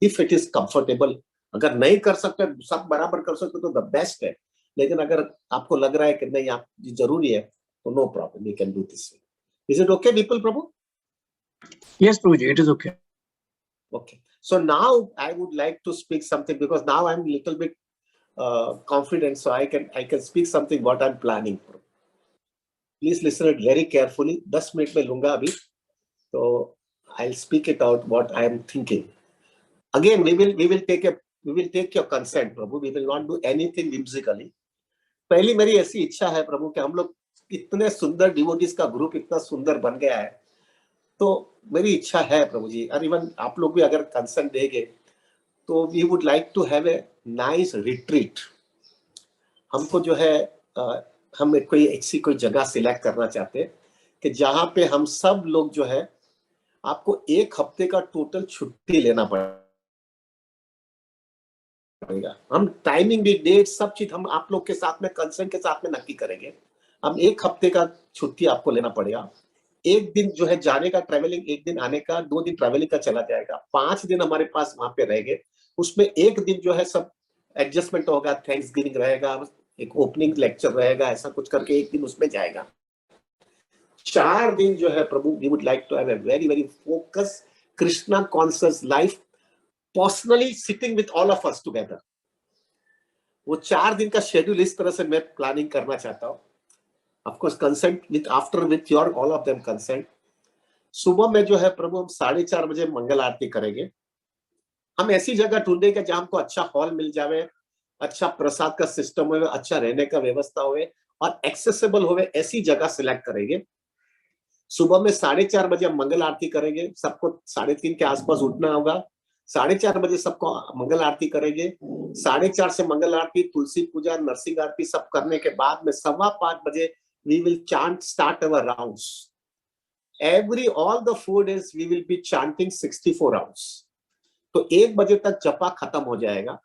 if it is comfortable। अगर नहीं कर सकते, सब बराबर कर सकते तो द बेस्ट है। लेकिन अगर आपको लग रहा है कि नहीं आप जरूरी है, तो no problem, you can do this. Is it okay Vipul Prabhu? Yes, Prabhuji, it is okay. Okay, so now I would like to speak something, because now I'm a little bit confident, so I can speak something what I'm planning। Please listen it very carefully। 10 minute में लूंगा अभी, तो I'll speak it out what I am thinking। Again, we will take your consent Prabhu, we will not do anything whimsically। पहली मेरी ऐसी इच्छा है प्रभु कि हम लोग इतने सुंदर डिवोटीज का ग्रुप इतना सुंदर बन गया है, तो मेरी इच्छा है प्रभु जी, और इवन आप लोग भी अगर कंसर्न देंगे, तो we would like to have a nice retreat. हमको जो है हम कोई ऐसी कोई जगह सिलेक्ट करना चाहते हैं कि जहां पे हम सब लोग जो है, आपको 1 हफ्ते का टोटल छुट्टी लेना पड़ेगा। हम टाइमिंग भी, डेट, सब चीज हम आप लोग के साथ में कंसर्न के साथ में नक्की करेंगे। हम 1 हफ्ते का छुट्टी आपको लेना पड़ेगा। 1 दिन जो है जाने का ट्रैवलिंग, 1 दिन आने का, 2 दिन ट्रैवलिंग का चला जाएगा। 5 दिन हमारे पास वहां पे रहेंगे। उसमें 1 दिन जो है सब एडजस्टमेंट होगा, थैंक्स गिविंग रहेगा, एक ओपनिंग लेक्चर रहेगा, ऐसा कुछ करके 1 दिन उसमें जाएगा। 4 दिन जो है प्रभु, we would like to have a very very focus Krishna conscious life. Personally sitting with all of us together. वो 4 दिन का शेड्यूल इस तरह से मैं प्लानिंग करना चाहता हूँ। Of course consent with after with your all of them consent. सुबह में जो है प्रभु हम 4:30 बजे मंगल आरती करेंगे। हम ऐसी जगह ढूंढेंगे जहां हमको अच्छा हॉल मिल जाए, अच्छा प्रसाद का सिस्टम हो, अच्छा रहने का व्यवस्था हो और एक्सेसिबल हो, ऐसी जगह सिलेक्ट करेंगे। सुबह में 4:30 बजे हम मंगल आरती करेंगे। सबको 3:30 के आसपास उठना होगा। 4:30 बजे सबको मंगल आरती करेंगे। 4:30 से मंगल आरती, तुलसी पूजा, नरसिंह आरती सब करने के बाद में 5:15 बजे we will chant, start our rounds. All the 4 days we will be chanting 64 rounds. तो 1 बजे तक जपा खत्म हो जाएगा।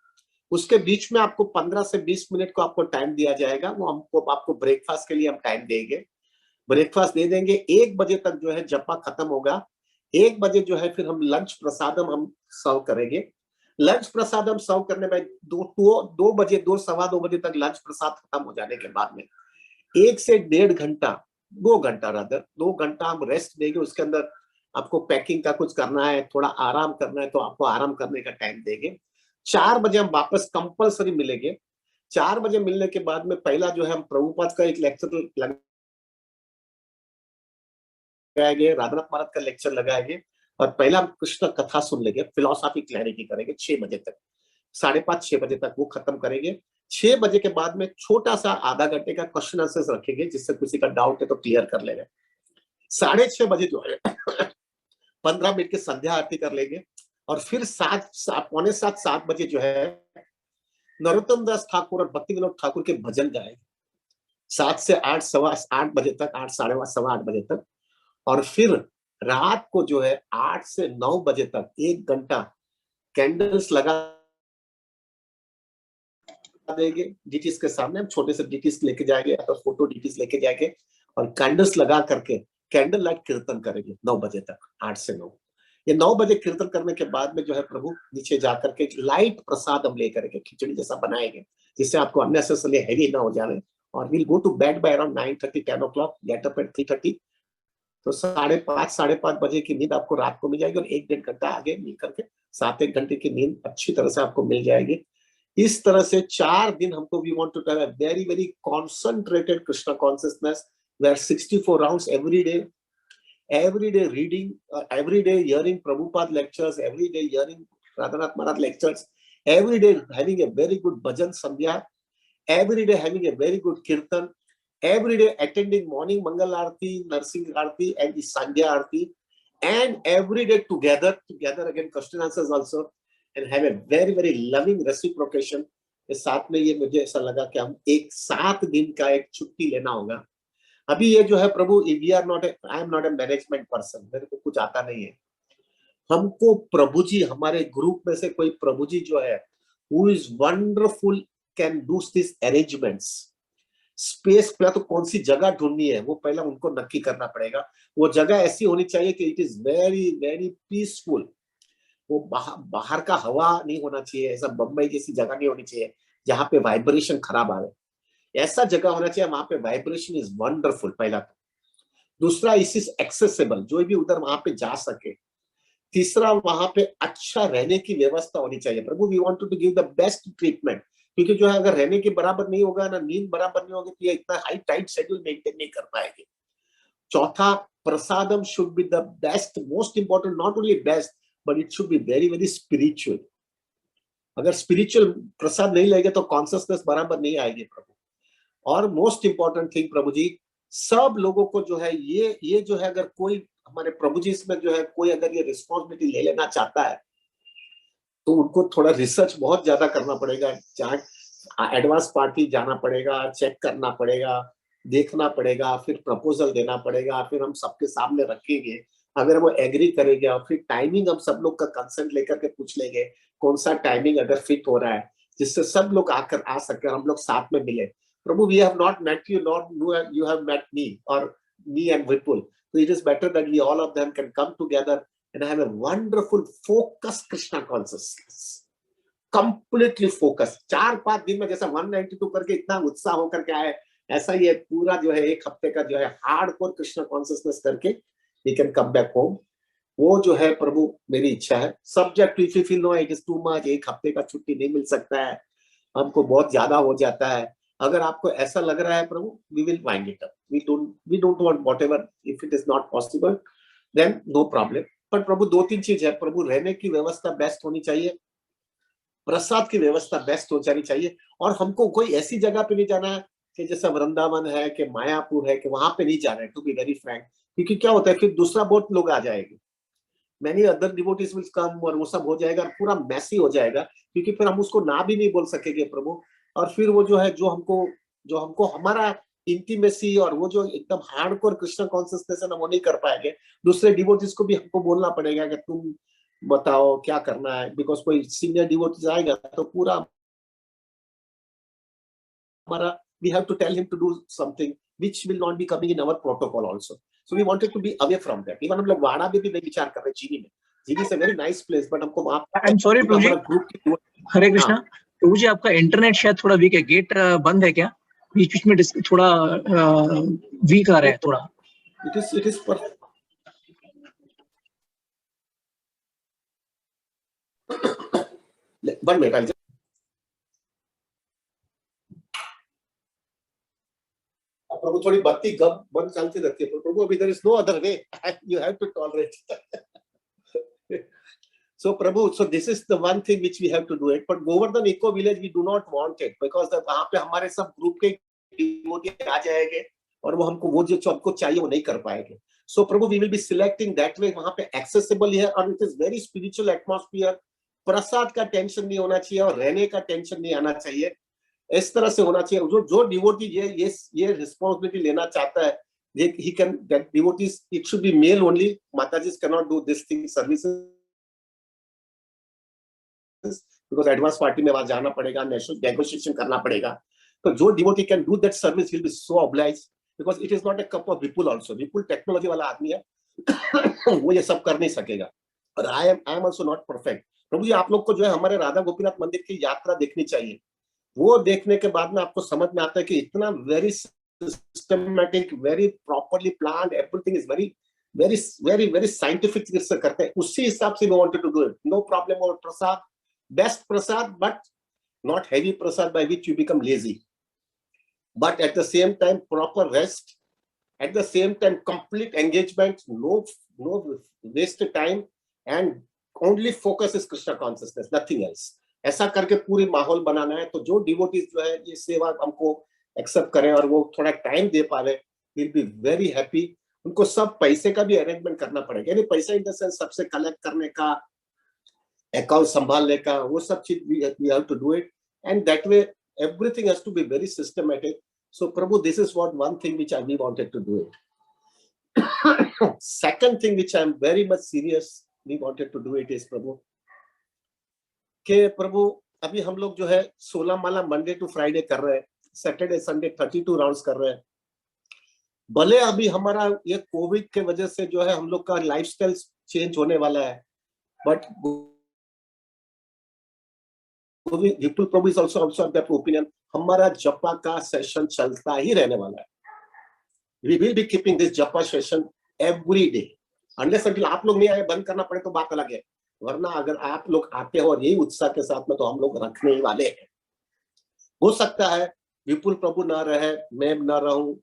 उसके बीच में आपको 15 से 20 मिनट को आपको टाइम दिया जाएगा। वो हमको आपको ब्रेकफास्ट के लिए हम टाइम देंगे, ब्रेकफास्ट दे देंगे। 1 बजे तक जो है जपा खत्म होगा। 1 बजे जो है फिर हम लंच प्रसादम हम सर्व करेंगे। लंच प्रसादम सर्व करने में 2 बजे 2 बजे तक लंच प्रसाद खत्म हो जाने के बाद में 1 से 1.5 घंटा, 2 घंटा रादर 2 घंटा हम रेस्ट देंगे। उसके अंदर आपको पैकिंग का कुछ करना है, थोड़ा आराम करना है तो आपको आराम करने का टाइम देंगे। 4 बजे हम वापस कंपल्सरी मिलेंगे। 4 बजे मिलने के बाद में पहला जो है हम प्रभुपाद का एक लेक्चर लगाएंगे, राधानाथ महाराज का लेक्चर लगाएंगे और पहला हम कृष्ण कथा सुन लेंगे, फिलोसॉफी क्लैरिटी करेंगे 6 बजे तक। 5:30 6 बजे तक वो खत्म करेंगे। 6 बजे के बाद में छोटा सा आधा घंटे का क्वेश्चन आंसर्स रखेंगे, जिससे किसी का डाउट है तो क्लियर कर लेंगे। 6:30 बजे जो है 15 मिनट की संध्या आरती कर लेंगे और फिर 7 बजे जो है नरोत्तम दास ठाकुर और भक्ति विनोद ठाकुर के भजन गाएंगे। 7 से 8 8 बजे तक, 8 8:15 बजे तक। और फिर रात को जो है 8 से 9 बजे तक 1 घंटा कैंडल्स लगा देंगे डीटीज के सामने। हम छोटे से डीटीज लेके जाएंगे तो फोटो डीटीज लेके जाएंगे और कैंडल्स लगा करके कैंडल लाइट कीर्तन करेंगे 9 बजे तक, 8 से 9। ये 9 बजे कीर्तन करने के बाद में जो है प्रभु नीचे जाकर के लाइट प्रसाद हम लेकर के खिचड़ी जैसा बनाएंगे, जिससे आपको अननेसेसरली हैवी ना हो जाए। और will go to bed by around 9:30 10 o'clock, get up at 3:30। तो 5:30 बजे की नींद आपको रात को मिल जाएगी और 1-1.5 घंटा आगे मिल करके 7-1 घंटे की नींद अच्छी तरह से आपको मिल जाएगी। इस तरह से 4 दिन हमको we want to have a very very concentrated Krishna consciousness, where 64 rounds every day reading, every day hearing Prabhupada lectures, every day hearing Radhanath Maharaj lectures, every day having a very good bhajan sandhya, every day having a very good kirtan, every day attending morning Mangal Aarti, Narsingh Aarti and the Sandhya Aarti, and every day together again question answers also, and have a very very loving reciprocation। इस साथ में ये मुझे ऐसा लगा कि हम एक 7 दिन का एक छुट्टी लेना होगा। अभी ये जो है प्रभु, we are not I am not a management person, मेरे को कुछ आता नहीं है। हमको प्रभु जी, हमारे ग्रुप में से कोई प्रभु जी जो है who is wonderful can do this arrangements. Space पे तो कौन सी जगह ढूंढनी है वो पहले उनको नक्की करना पड़ेगा। वो जगह ऐसी होनी चाहिए कि it is very very peaceful. वो बाहर का हवा नहीं होना चाहिए, ऐसा बम्बई जैसी जगह नहीं होनी चाहिए जहाँ पे वाइब्रेशन खराब आवे। ऐसा जगह होना चाहिए वहां पे वाइब्रेशन इज वंडरफुल, पहला तो। दूसरा, इस इज एक्सेसिबल, जो भी उधर वहां पे जा सके। तीसरा, वहां पे अच्छा रहने की व्यवस्था होनी चाहिए। प्रभु we want to give the best treatment, क्योंकि जो है अगर रहने के बराबर नहीं होगा ना, नींद बराबर नहीं होगी तो ये इतना हाई टाइट शेड्यूल मेंटेन नहीं कर पाएंगे। चौथा, prasadam should be the best, most important, not only best but it should be very very spiritual. अगर स्पिरिचुअल प्रसाद नहीं लेंगे तो कॉन्शियसनेस बराबर नहीं आएगी प्रभु। और मोस्ट इंपॉर्टेंट थिंग प्रभु जी, सब लोगों को जो है ये जो है, अगर कोई हमारे प्रभु जी इसमें जो है कोई अगर ये रिस्पॉन्सिबिलिटी ले लेना चाहता है तो उनको थोड़ा रिसर्च बहुत ज्यादा करना पड़ेगा। चाहे एडवांस पार्टी जाना पड़ेगा, चेक करना पड़ेगा, देखना पड़ेगा, फिर प्रपोजल देना पड़ेगा, फिर हम सबके सामने रखेंगे। अगर वो एग्री करेंगे और फिर टाइमिंग हम सब लोग का कंसेंट लेकर के पूछ लेंगे कौन सा टाइमिंग अगर फिट हो रहा है जिससे सब लोग आकर आ सके और हम लोग साथ में मिले। Prabhu, we have not met you, nor you have met me, or me and Vipul. So it is better that we all of them can come together and have a wonderful focused Krishna consciousness. Completely focused. 4-5 दिन में जैसा 192 करके इतना उत्साह होकर के आए, ऐसा ये पूरा जो है 1 हफ्ते का जो है हार्डकोर कृष्णा कॉन्शियसनेस करके we can come back home वो जो है प्रभु मेरी इच्छा है। Subject if you feel no it is too much, एक हफ्ते का छुट्टी नहीं मिल सकता है, हमको बहुत ज्यादा हो जाता है, अगर आपको ऐसा लग रहा है प्रभु, we will wind it up, we don't want whatever, if it is not possible then no problem. पर प्रभु दो तीन चीज है प्रभु, रहने की व्यवस्था बेस्ट होनी चाहिए, प्रसाद की व्यवस्था बेस्ट हो जानी चाहिए, और हमको कोई ऐसी जगह पे नहीं जाना है कि जैसे वृंदावन है कि मायापुर है कि वहां पे नहीं जाना है, टू बी वेरी फ्रैंक। क्योंकि क्या होता है फिर दूसरा बहुत लोग आ जाएंगे, many other devotees will come, और वो सब हो जाएगा, पूरा मैसी हो जाएगा, क्योंकि फिर हम उसको ना भी नहीं बोल सकेंगे प्रभु। और फिर वो जो है जो हमको हमारा इंटीमेसी और वो जो एकदम हार्डकोर कृष्ण कॉन्सियसनेस है ना, वो नहीं कर पाएंगे। दूसरे डिवोटीज को भी हमको बोलना पड़ेगा कि तुम बताओ क्या करना है, बिकॉज कोई सीनियर डिवोटीज आएगा तो पूरा हमारा, we have to tell him to do something which will not be coming in our protocol also. So we wanted to be away from that. Even हम लोग वाड़ा में भी नहीं विचार कर रहे, जीनी में, जीनी से वेरी नाइस प्लेस, बट हमको वहां आई एम सॉरी प्रभु जी, हमारा ग्रुप हरे कृष्णा। प्रभु जी आपका इंटरनेट शायद थोड़ा वीक है, गेट बंद है क्या? बीच बीच में थोड़ा वीक आ रहा है थोड़ा। it is per one minute, I'll just प्रभु थोड़ी बत्ती गब बंद चलती रहती है, प्रभु अभी there is no other way, you have to tolerate. So Prabhu, so this is the one thing which we have to do it, but Govardhan Eco Village we do not want it, because वहाँ पे हमारे सब group के devotee आ जाएंगे और वो हमको वो जो हमको चाहिए वो नहीं कर पाएंगे। So Prabhu, we will be selecting that way, वहाँ पे accessible है और it is very spiritual atmosphere, प्रसाद का टेंशन नहीं होना चाहिए और रहने का टेंशन नहीं आना चाहिए, इस तरह से होना चाहिए। जो डिवोटी ये रिस्पॉन्सिबिलिटी लेना चाहता है, he can, that devotees, it should be male only, Mataji's cannot do this thing services, because advance party में वहां जाना पड़ेगा, नेगोशिएशन करना पड़ेगा। तो जो devotee can do that service will be so oblige, because it is not a cup of Vipul also, Vipul technology वाला आदमी है, वो ये सब कर नहीं सकेगा, और I am also not perfect. प्रभु जी आप लोग को जो है हमारे राधा गोपीनाथ मंदिर की यात्रा देखनी चाहिए, वो देखने के बाद में आपको समझ में आता है कि इतना very systematic, very properly planned, everything is very very very very scientific से करते हैं, उसी हिसाब से we wanted to do it. No problem और प्रसाद, best prasad, but not heavy prasad by which you become lazy, but at the same time proper rest, at the same time complete engagement, no wasted time, and only focus is Krishna consciousness, nothing else। ऐसा करके पूरी माहौल बनाना है। तो जो devotees जो है ये सेवा हमको एक्सेप्ट करें और वो थोड़ा टाइम दे पा रहे, विल बी वेरी हैप्पी। उनको सब पैसे का भी अरेंजमेंट करना पड़ेगा, यानी पैसा इन द सेंस सबसे कलेक्ट करने का, अकाउंट संभालने का, वो सब चीज we have to do it, and that way everything has to be very systematic। So Prabhu, this is one thing which we wanted to do it। Second thing which I am very much serious we wanted to do it is Prabhu, के प्रभु अभी हम लोग जो है 16 माला Monday to Friday कर रहे हैं, Saturday Sunday 32 rounds कर रहे हैं। भले अभी हमारा ये कोविड के वजह से जो है हम लोग का लाइफस्टाइल चेंज होने वाला है, बट विपुल प्रभु is also of that opinion, हमारा जपा का सेशन चलता ही रहने वाला है। We will be keeping this japa session every day, unless until आप लोग नहीं आए बंद करना पड़े तो बात अलग है, वरना अगर आप लोग आते हो और यही उत्साह के साथ में तो हम लोग रखने ही वाले हैं। हो सकता है विपुल प्रभु ना रहे, मैं ना रहूं,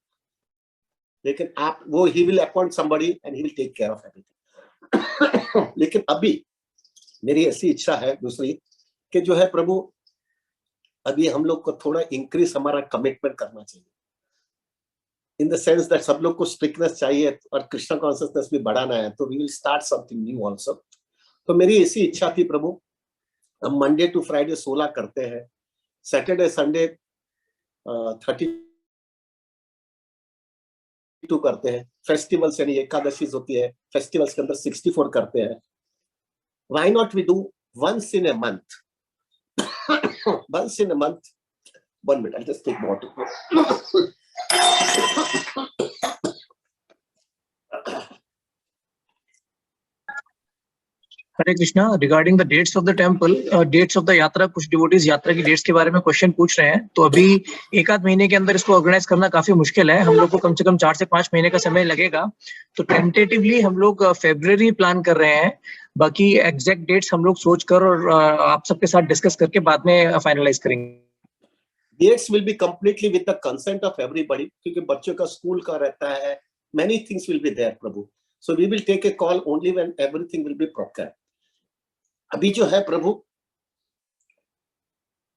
लेकिन आप वो he will appoint somebody and he will take care of everything. लेकिन अभी मेरी ऐसी इच्छा है दूसरी कि जो है प्रभु अभी हम लोग को थोड़ा इंक्रीज हमारा कमिटमेंट करना चाहिए, इन द सेंस दैट सब लोग को स्ट्रिक्टनेस चाहिए और कृष्ण कॉन्शियसनेस भी बढ़ाना है, तो we will start something new also. तो मेरी ऐसी इच्छा थी प्रभु, हम मंडे टू फ्राइडे 16 करते हैं, सैटरडे संडे 32 करते हैं, फेस्टिवल्स यानी एकादशी होती है, फेस्टिवल्स के अंदर 64 करते हैं। Why not we do once in a month? Once in a month, 1 minute, I'll just take water। Hare Krishna, regarding the dates of the temple, dates of the yatra, कुछ डिवोटीज यात्रा की डेट्स के बारे में क्वेश्चन पूछ रहे हैं। तो अभी एक आध महीने के अंदर इसको ऑर्गेनाइज करना काफी मुश्किल है, हम लोग को कम से कम 4 से 5 महीने का समय लगेगा। तो टेंटेटिवली हम लोग फरवरी प्लान कर रहे हैं, बाकी एग्जैक्ट डेट्स हम लोग सोच कर और आप सबके साथ डिस्कस करके बाद में फाइनलाइज करेंगे। Dates will be completely with the consent of everybody, क्योंकि बच्चों का स्कूल का रहता है, many things will be there Prabhu, so we will take a call only when everything will be proper. अभी जो है प्रभु,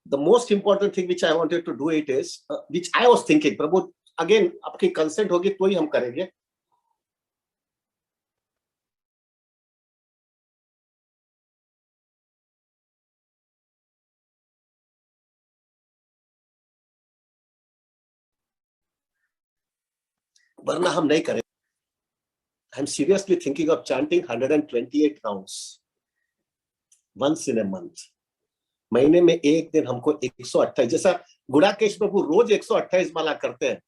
the most important thing which I wanted to do it is, which I was thinking Prabhu, again आपकी consent होगी तो ही हम करेंगे। वरना हम नहीं करें। I'm seriously thinking of chanting 128 rounds once in a month. महीने में एक दिन हमको 128, जैसा गुड़ाकेश प्रभु रोज 128 माला करते हैं,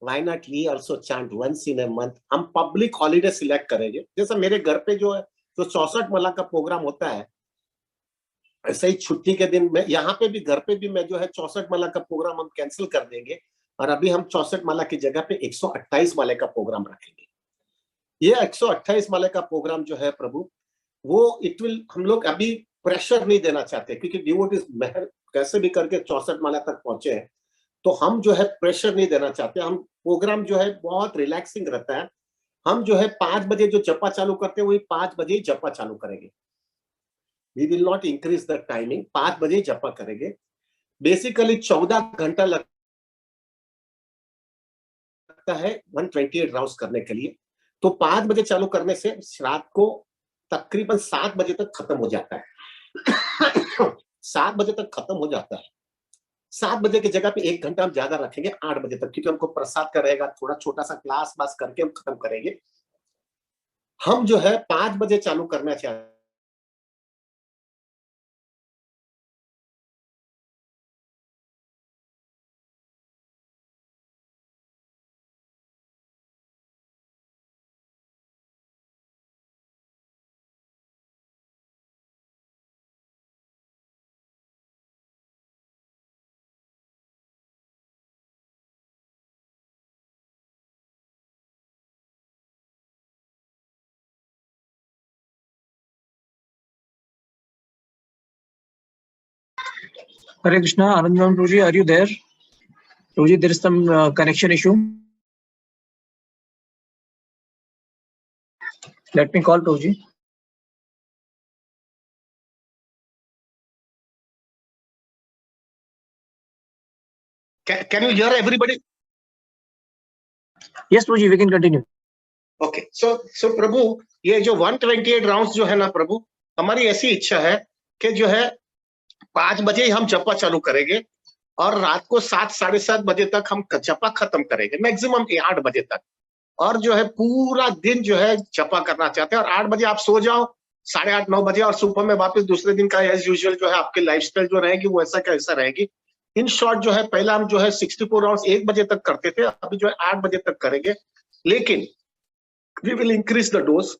why not we also chant once in a month? हम पब्लिक हॉलीडे सिलेक्ट करेंगे, जैसा मेरे घर पे जो है जो 64 माला का प्रोग्राम होता है, ऐसे ही छुट्टी के दिन में यहाँ पे भी घर पे भी मैं जो है 64 माला का प्रोग्राम हम कैंसिल कर देंगे और अभी हम 64 माला की जगह पे 128 माले का प्रोग्राम रखेंगे। ये 128 माले का प्रोग्राम जो है प्रभु, वो इट विल, हम लोग अभी प्रेशर नहीं देना चाहते, क्योंकि डिवोटीज मेहर कैसे भी करके 64 माला तक पहुंचे हैं, तो हम जो है प्रेशर नहीं देना चाहते। हम प्रोग्राम जो है बहुत रिलैक्सिंग रहता है। हम जो है 5 बजे जो जपा चालू करते हैं वही 5 बजे ही जपा चालू करेंगे। We will not increase the timing, 5 बजे जपा करेंगे। बेसिकली 14 घंटा लगता है 128 राउंड्स करने के लिए, तो 5 बजे चालू करने से रात को तकरीबन 7 बजे तक खत्म हो जाता है। 7 बजे तक खत्म हो जाता है। 7 बजे की जगह पे 1 घंटा हम ज्यादा रखेंगे, 8 बजे तक, क्योंकि हमको प्रसाद का रहेगा, थोड़ा छोटा सा क्लास बास करके हम खत्म करेंगे। हम जो है 5 बजे चालू करना चाहते Hare Krishna, Anandam Prabhuji, are you there? Prabhuji, there is some connection issue. Let me call Prabhuji. Can you hear everybody? Yes, Prabhuji, we can continue. Okay, so प्रभु, ये जो 128 राउंड्स जो है ना प्रभु, हमारी ऐसी इच्छा है कि जो है 5 बजे ही हम जपा चालू करेंगे और रात को 7 साढ़े 7 बजे तक हम जपा खत्म करेंगे, मैक्सिमम 8 बजे तक। और जो है पूरा दिन जो है जपा करना चाहते हैं, और 8 बजे आप सो जाओ, 8:30 9 बजे, और सुबह में वापस दूसरे दिन का एज यूजुअल जो है आपकी लाइफस्टाइल जो रहेगी वो ऐसा कैसा रहेगी। इन शॉर्ट जो है पहला हम जो है 64 राउंड्स 1 बजे तक करते थे, अभी जो है 8 बजे तक करेंगे, लेकिन we will increase the dose.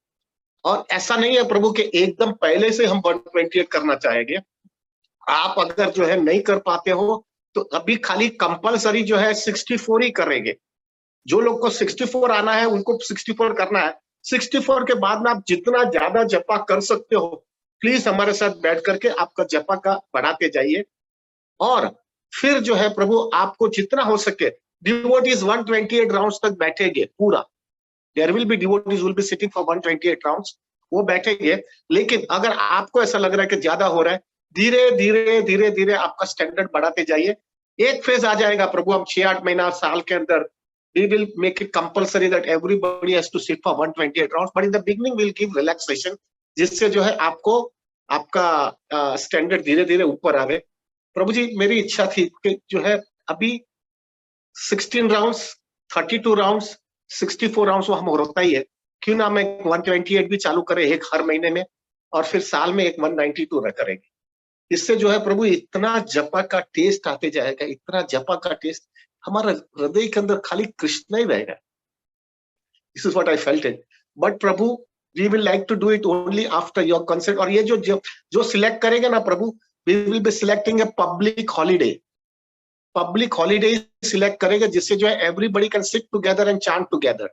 और ऐसा नहीं है प्रभु कि एकदम पहले से हम 128 करना चाहेंगे। आप अगर जो है नहीं कर पाते हो तो अभी खाली कंपलसरी जो है 64 ही करेंगे। जो लोग को 64 आना है उनको 64 करना है। 64 के बाद में आप जितना ज्यादा जपा कर सकते हो, प्लीज हमारे साथ बैठ करके आपका जपा का बढ़ाते जाइए। और फिर जो है प्रभु आपको जितना हो सके, डिवोटीज 128 राउंड्स तक बैठेंगे पूरा। There will be devotees will be sitting for 128 rounds, वो बैठेंगे। लेकिन अगर आपको ऐसा लग रहा है कि ज्यादा हो रहा है, धीरे धीरे धीरे धीरे आपका स्टैंडर्ड बढ़ाते जाइए। एक फेज आ जाएगा प्रभु, हम 6-8 महीना साल के अंदर we will make it compulsory that everybody has to sit for 128 rounds, but in the beginning we'll give relaxation, जिससे जो है आपको आपका स्टैंडर्ड धीरे धीरे ऊपर आवे। प्रभु जी, मेरी इच्छा थी कि जो है अभी 16 राउंड्स, 32 राउंड्स, 64 राउंड्स वो हम होता ही है, क्यों ना मैं 128 भी चालू करें एक हर महीने में, और फिर साल में एक 192 करेंगे। इससे जो है प्रभु इतना जपा का टेस्ट आते जाएगा, इतना जपा का टेस्ट, हमारा हृदय के अंदर खाली कृष्ण ही रहेगा। This is what I felt it. But प्रभु we will like to do it only after your consent. और ये जो सिलेक्ट करेंगे ना प्रभु, we will be selecting a public holiday select करेंगे, जिससे जो है everybody can sit together and chant together,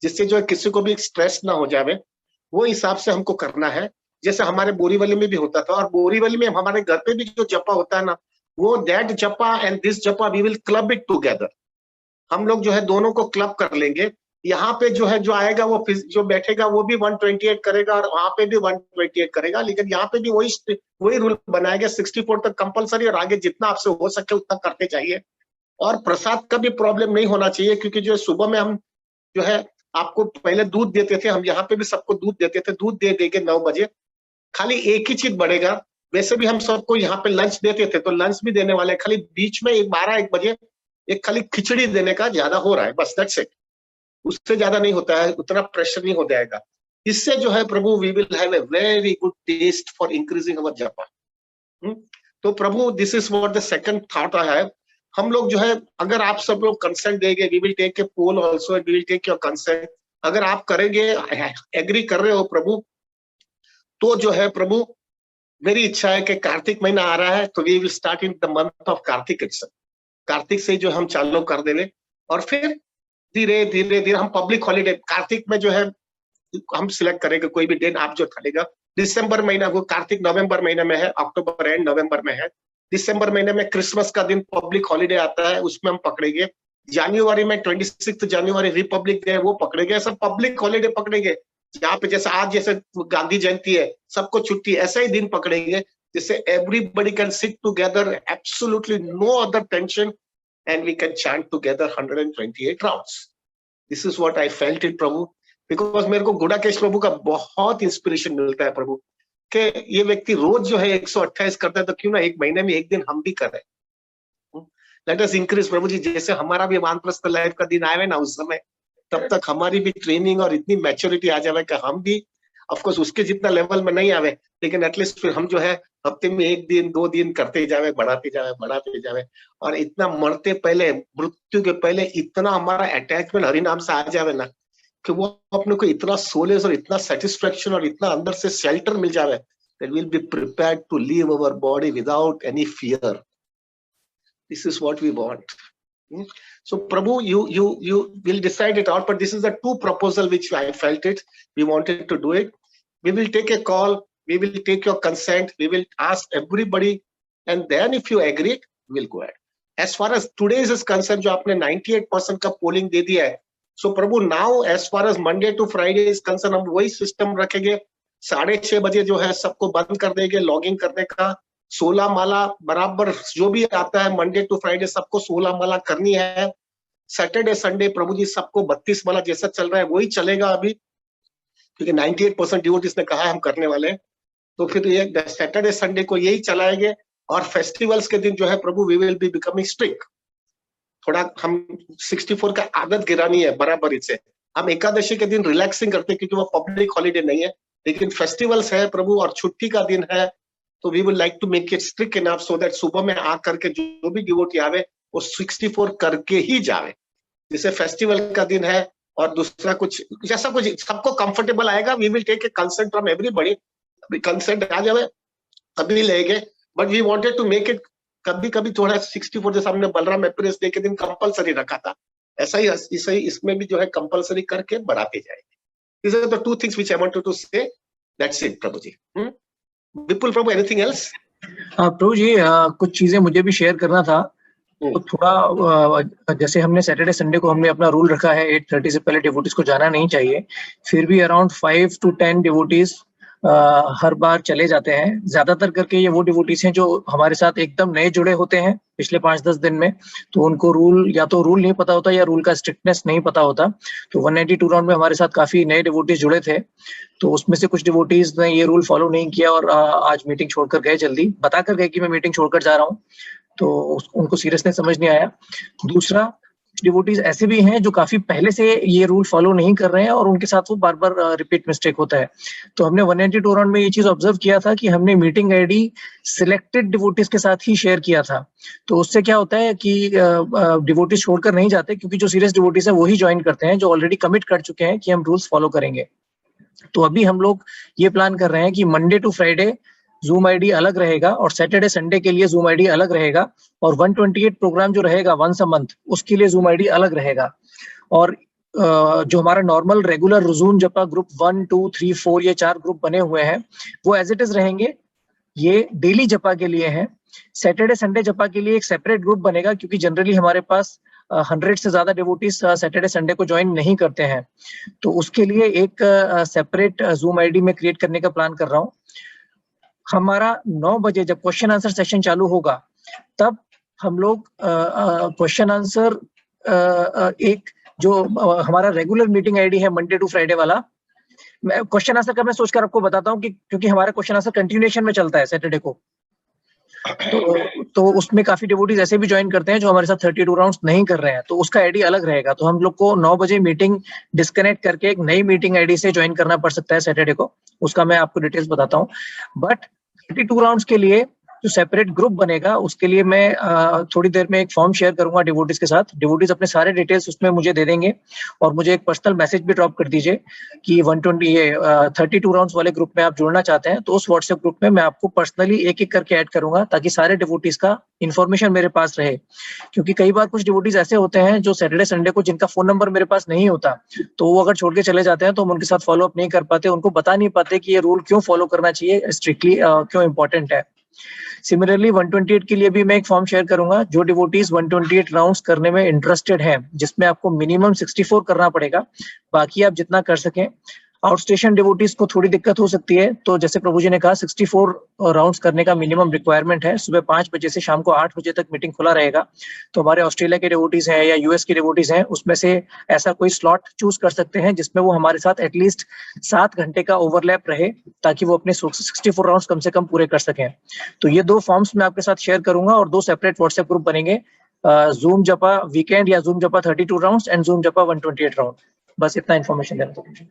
जिससे जो है किसी को भी स्ट्रेस ना हो जाए। वो हिसाब से हमको करना है, जैसे हमारे बोरीवली में भी होता था। और बोरीवली में हमारे घर पे भी जो जपा होता है ना, वो that japa and this japa we will club it together. हम लोग जो है दोनों को क्लब कर लेंगे। यहाँ पे जो है जो आएगा वो जो बैठेगा वो भी 128 करेगा और वहां पे भी 128 करेगा, लेकिन यहाँ पे भी वही रूल बनाएगा, 64 तक कंपलसरी, और आगे जितना आपसे हो सके उतना करते जाइए। और प्रसाद का भी प्रॉब्लम नहीं होना चाहिए, क्योंकि जो सुबह में हम जो है आपको पहले दूध देते थे, हम यहाँ पे भी सबको दूध देते थे, दूध दे देंगे 9 बजे। खाली एक ही चीज बढ़ेगा, वैसे भी हम सबको यहाँ पे लंच देते थे, तो लंच भी देने वाले, खाली बीच में 12-1 बजे एक खाली खिचड़ी देने का ज्यादा हो रहा है, बस दैट्स इट। उससे ज्यादा नहीं होता है, उतना प्रेशर नहीं हो जाएगा। इससे जो है प्रभु we will have a very good test for increasing our japa. तो प्रभु this is what the second thought I have. हम लोग जो है, अगर आप सब लोग कंसेंट देंगे, we will take a poll also, we will take your consent. अगर आप करेंगे, एग्री कर रहे हो प्रभु, तो जो है प्रभु मेरी इच्छा है कि कार्तिक महीना आ रहा है, तो we will start in the month of Kartik itself. Kartik से जो हम चालू कर देंगे, और फिर धीरे धीरे धीरे हम पब्लिक हॉलीडे कार्तिक में जो है हम सिलेक्ट करेंगे कोई भी दिन आप जो चलेगा। दिसंबर महीना, वो कार्तिक नवंबर महीने में है, अक्टूबर एंड नवंबर में है। दिसंबर महीने में क्रिसमस का दिन पब्लिक हॉलीडे आता है, उसमें हम पकड़ेंगे। जनवरी में 26 जनवरी रिपब्लिक डे, वो पकड़ेंगे। सब पब्लिक हॉलीडे पकड़ेंगे, यहाँ पे जैसे आज जैसे गांधी जयंती है, सबको छुट्टी, ऐसा ही दिन पकड़ेंगे जिससे everybody can sit together, absolutely no other tension, and we can chant together 128 rounds. This is what I felt it Prabhu, because मेरे को गुड़ाकेश प्रभु का बहुत इंस्पिरेशन मिलता है प्रभु, कि ये व्यक्ति रोज जो है 128 करता है, तो क्यों ना एक महीने में एक दिन हम भी करें। लेट अस इंक्रीज प्रभु जी, जैसे हमारा भी वानप्रस्थ लाइफ का दिन आए ना उस समय, तब तक हमारी भी ट्रेनिंग और इतनी मैच्योरिटी आ जाए कि हम भी ऑफकोर्स उसके जितना लेवल में नहीं आवे, लेकिन एटलीस्ट फिर हम जो है हफ्ते में 1 दिन 2 दिन करते जावे, बढ़ाते जावे। और इतना मरते पहले, मृत्यु के पहले इतना हमारा अटैचमेंट हरि नाम से आ जावे ना, कि वो अपने को इतना सोलेस और इतना सेटिस्फेक्शन और इतना अंदर से शेल्टर मिल जावे, that we'll be prepared to leave our body without any fear. This is what we want. So Prabhu, you will decide it out, but this is the 2 proposal which I felt it. We wanted to do it. We will take a call. We will take your consent. We will ask everybody, and then if you agree, we will go ahead. As far as today's is concerned, जो आपने 98% का polling दे दिया है, so Prabhu now as far as Monday to Friday is concerned, हम वही system रखेंगे। 6:30 बजे जो है सबको बंद कर देंगे लॉगिंग करने का। 16 माला बराबर जो भी आता है मंडे टू फ्राइडे सबको 16 माला करनी है। सैटरडे संडे प्रभु जी सबको 32 माला जैसा चल रहा है वही चलेगा अभी, क्योंकि 98% डिवोटीज ने कहा हम करने वाले हैं। तो फिर ये सैटरडे संडे को यही चलाएंगे। और फेस्टिवल्स के दिन जो है प्रभु we will be becoming strict. थोड़ा हम 64 का आदत गिरानी है बराबर से। हम एकादशी के दिन रिलैक्सिंग करते हैं क्योंकि वो पब्लिक हॉलीडे नहीं है, लेकिन फेस्टिवल्स है प्रभु और छुट्टी का दिन है, तो we would like to make it strict enough so that सुबह में आ करके जो भी डिवोटी आवे वो 64 करके ही जावे। जैसे फेस्टिवल का दिन है और दूसरा कुछ जैसा कुछ सबको कंफर्टेबल आएगा, we will take a consent from everybody. Consent आ जावे अभी लेंगे, but we wanted to make it कभी कभी थोड़ा 64 जैसा हमने बलराम एप्रेस डे के दिन कंपलसरी रखा था, ऐसा ही इसमें भी जो है कंपलसरी करके बढ़ाते जाएंगे। These are the 2 things which I wanted to say. That's it, प्रभु जी। विपुल प्रभु, एनीथिंग एल्स? प्रभु जी कुछ चीजें मुझे भी शेयर करना था। तो थोड़ा जैसे हमने सैटरडे संडे को हमने अपना रूल रखा है 8:30 से पहले डिवोटीज को जाना नहीं चाहिए, फिर भी अराउंड 5 to 10 डिवोटीज हर बार चले जाते हैं। ज्यादातर करके ये वो डिवोटीज हैं जो हमारे साथ एकदम नए जुड़े होते हैं पिछले 5-10 दिन में, तो उनको रूल या तो रूल नहीं पता होता या रूल का स्ट्रिक्टनेस नहीं पता होता। तो 192 राउंड में हमारे साथ काफी नए डिवोटीज जुड़े थे, तो उसमें से कुछ डिवोटीज ने ये रूल फॉलो नहीं किया और आज मीटिंग छोड़कर गए, जल्दी बताकर गए कि मैं मीटिंग छोड़कर जा रहा हूँ, तो उनको सीरियसनेस समझ नहीं आया। दूसरा, डिवोटीज ऐसे भी हैं जो काफी पहले से ये रूल फॉलो नहीं कर रहे हैं और उनके साथ वो बार बार रिपीट मिस्टेक होता है। तो हमने 192 राउंड में ये चीज ऑब्जर्व किया था कि हमने मीटिंग आईडी सिलेक्टेड डिवोटीज के साथ ही शेयर किया था। तो उससे क्या होता है कि डिवोटीज छोड़कर नहीं जाते, क्योंकि जो सीरियस डिवोटीज हैं वो ही ज्वाइन करते हैं, जो ऑलरेडी कमिट कर चुके हैं कि हम रूल्स फॉलो करेंगे। तो अभी हम लोग ये प्लान कर रहे हैं कि Monday to Friday Zoom ID अलग रहेगा और सैटरडे संडे के लिए जूम आईडी अलग रहेगा, और 128 प्रोग्राम जो रहेगा वंस अ मंथ उसके लिए जूम आईडी अलग रहेगा। और जो हमारा नॉर्मल रेगुलर जूम जपा ग्रुप 1, 2, 3, 4 ये 4 ग्रुप बने हुए हैं वो एज इट इज रहेंगे। ये डेली जपा के लिए है। सैटरडे संडे जपा के लिए एक सेपरेट ग्रुप बनेगा, क्योंकि जनरली हमारे पास 100 से ज्यादा डिवोटीज सैटरडे संडे को ज्वाइन नहीं करते हैं। तो उसके लिए एक सेपरेट जूम आईडी में क्रिएट करने का प्लान कर रहा हूँ। हमारा 9 बजे जब क्वेश्चन आंसर सेशन चालू होगा तब हम लोग क्वेश्चन आंसर एक जो हमारा रेगुलर मीटिंग आईडी है मंडे टू फ्राइडे वाला, मैं क्वेश्चन आंसर का मैं सोचकर आपको बताता हूँ कि क्योंकि हमारा क्वेश्चन आंसर कंटिन्यूएशन में चलता है सैटरडे को, तो उसमें काफी डिवोटीज ऐसे भी ज्वाइन करते हैं जो हमारे साथ 32 राउंड्स नहीं कर रहे हैं, तो उसका आईडी अलग रहेगा। तो हम लोग को 9 बजे मीटिंग डिस्कनेक्ट करके एक नई मीटिंग आईडी से ज्वाइन करना पड़ सकता है सैटरडे को, उसका मैं आपको डिटेल्स बताता हूँ। बट 32 राउंड्स के लिए जो सेपरेट ग्रुप बनेगा उसके लिए मैं थोड़ी देर में एक फॉर्म शेयर करूंगा डिवोटीज के साथ। डिवोटीज अपने सारे डिटेल्स उसमें मुझे दे देंगे और मुझे एक पर्सनल मैसेज भी ड्रॉप कर दीजिए कि 32 राउंड्स वाले ग्रुप में आप जुड़ना चाहते हैं, तो उस व्हाट्सएप ग्रुप में मैं आपको पर्सनली एक एक करके ऐड करूंगा ताकि सारे डिवोटीज का इन्फॉर्मेशन मेरे पास रहे। क्योंकि कई बार कुछ डिवोटीज ऐसे होते हैं जो सैटरडे संडे को जिनका फोन नंबर मेरे पास नहीं होता, तो वो अगर छोड़ के चले जाते हैं तो हम उनके साथ फॉलो अप नहीं कर पाते, उनको बता नहीं पाते कि ये रूल क्यों फॉलो करना चाहिए, स्ट्रिक्टली क्यों इंपॉर्टेंट है। सिमिलरली 128 के लिए भी मैं एक फॉर्म शेयर करूंगा। जो डिवोटीज 128 राउंड्स करने में इंटरेस्टेड हैं, जिसमें आपको मिनिमम 64 करना पड़ेगा, बाकी आप जितना कर सकें। आउट स्टेशन डिवोटीज को थोड़ी दिक्कत हो सकती है, तो जैसे प्रभु जी ने कहा 64 राउंड्स करने का मिनिमम रिक्वायरमेंट है। सुबह 5 बजे से शाम को 8 बजे तक मीटिंग खुला रहेगा। तो हमारे ऑस्ट्रेलिया के डिवोटीज हैं या यूएस के डिवोटीज हैं, उसमें से ऐसा कोई स्लॉट चूज कर सकते हैं जिसमें वो हमारे साथ एटलीस्ट 7 घंटे का ओवरलैप रहे, ताकि वो अपने 64 राउंड्स कम से कम पूरे कर सकें। तो ये 2 फॉर्म्स मैं आपके साथ शेयर करूंगा और 2 सेपरेट व्हाट्सएप ग्रुप बनेंगे, जूम जपा वीकेंड या जूम जपा 32 राउंड्स एंड जूम जपा 128 राउंड। बस इतना इन्फॉर्मेशन देना था मुझे।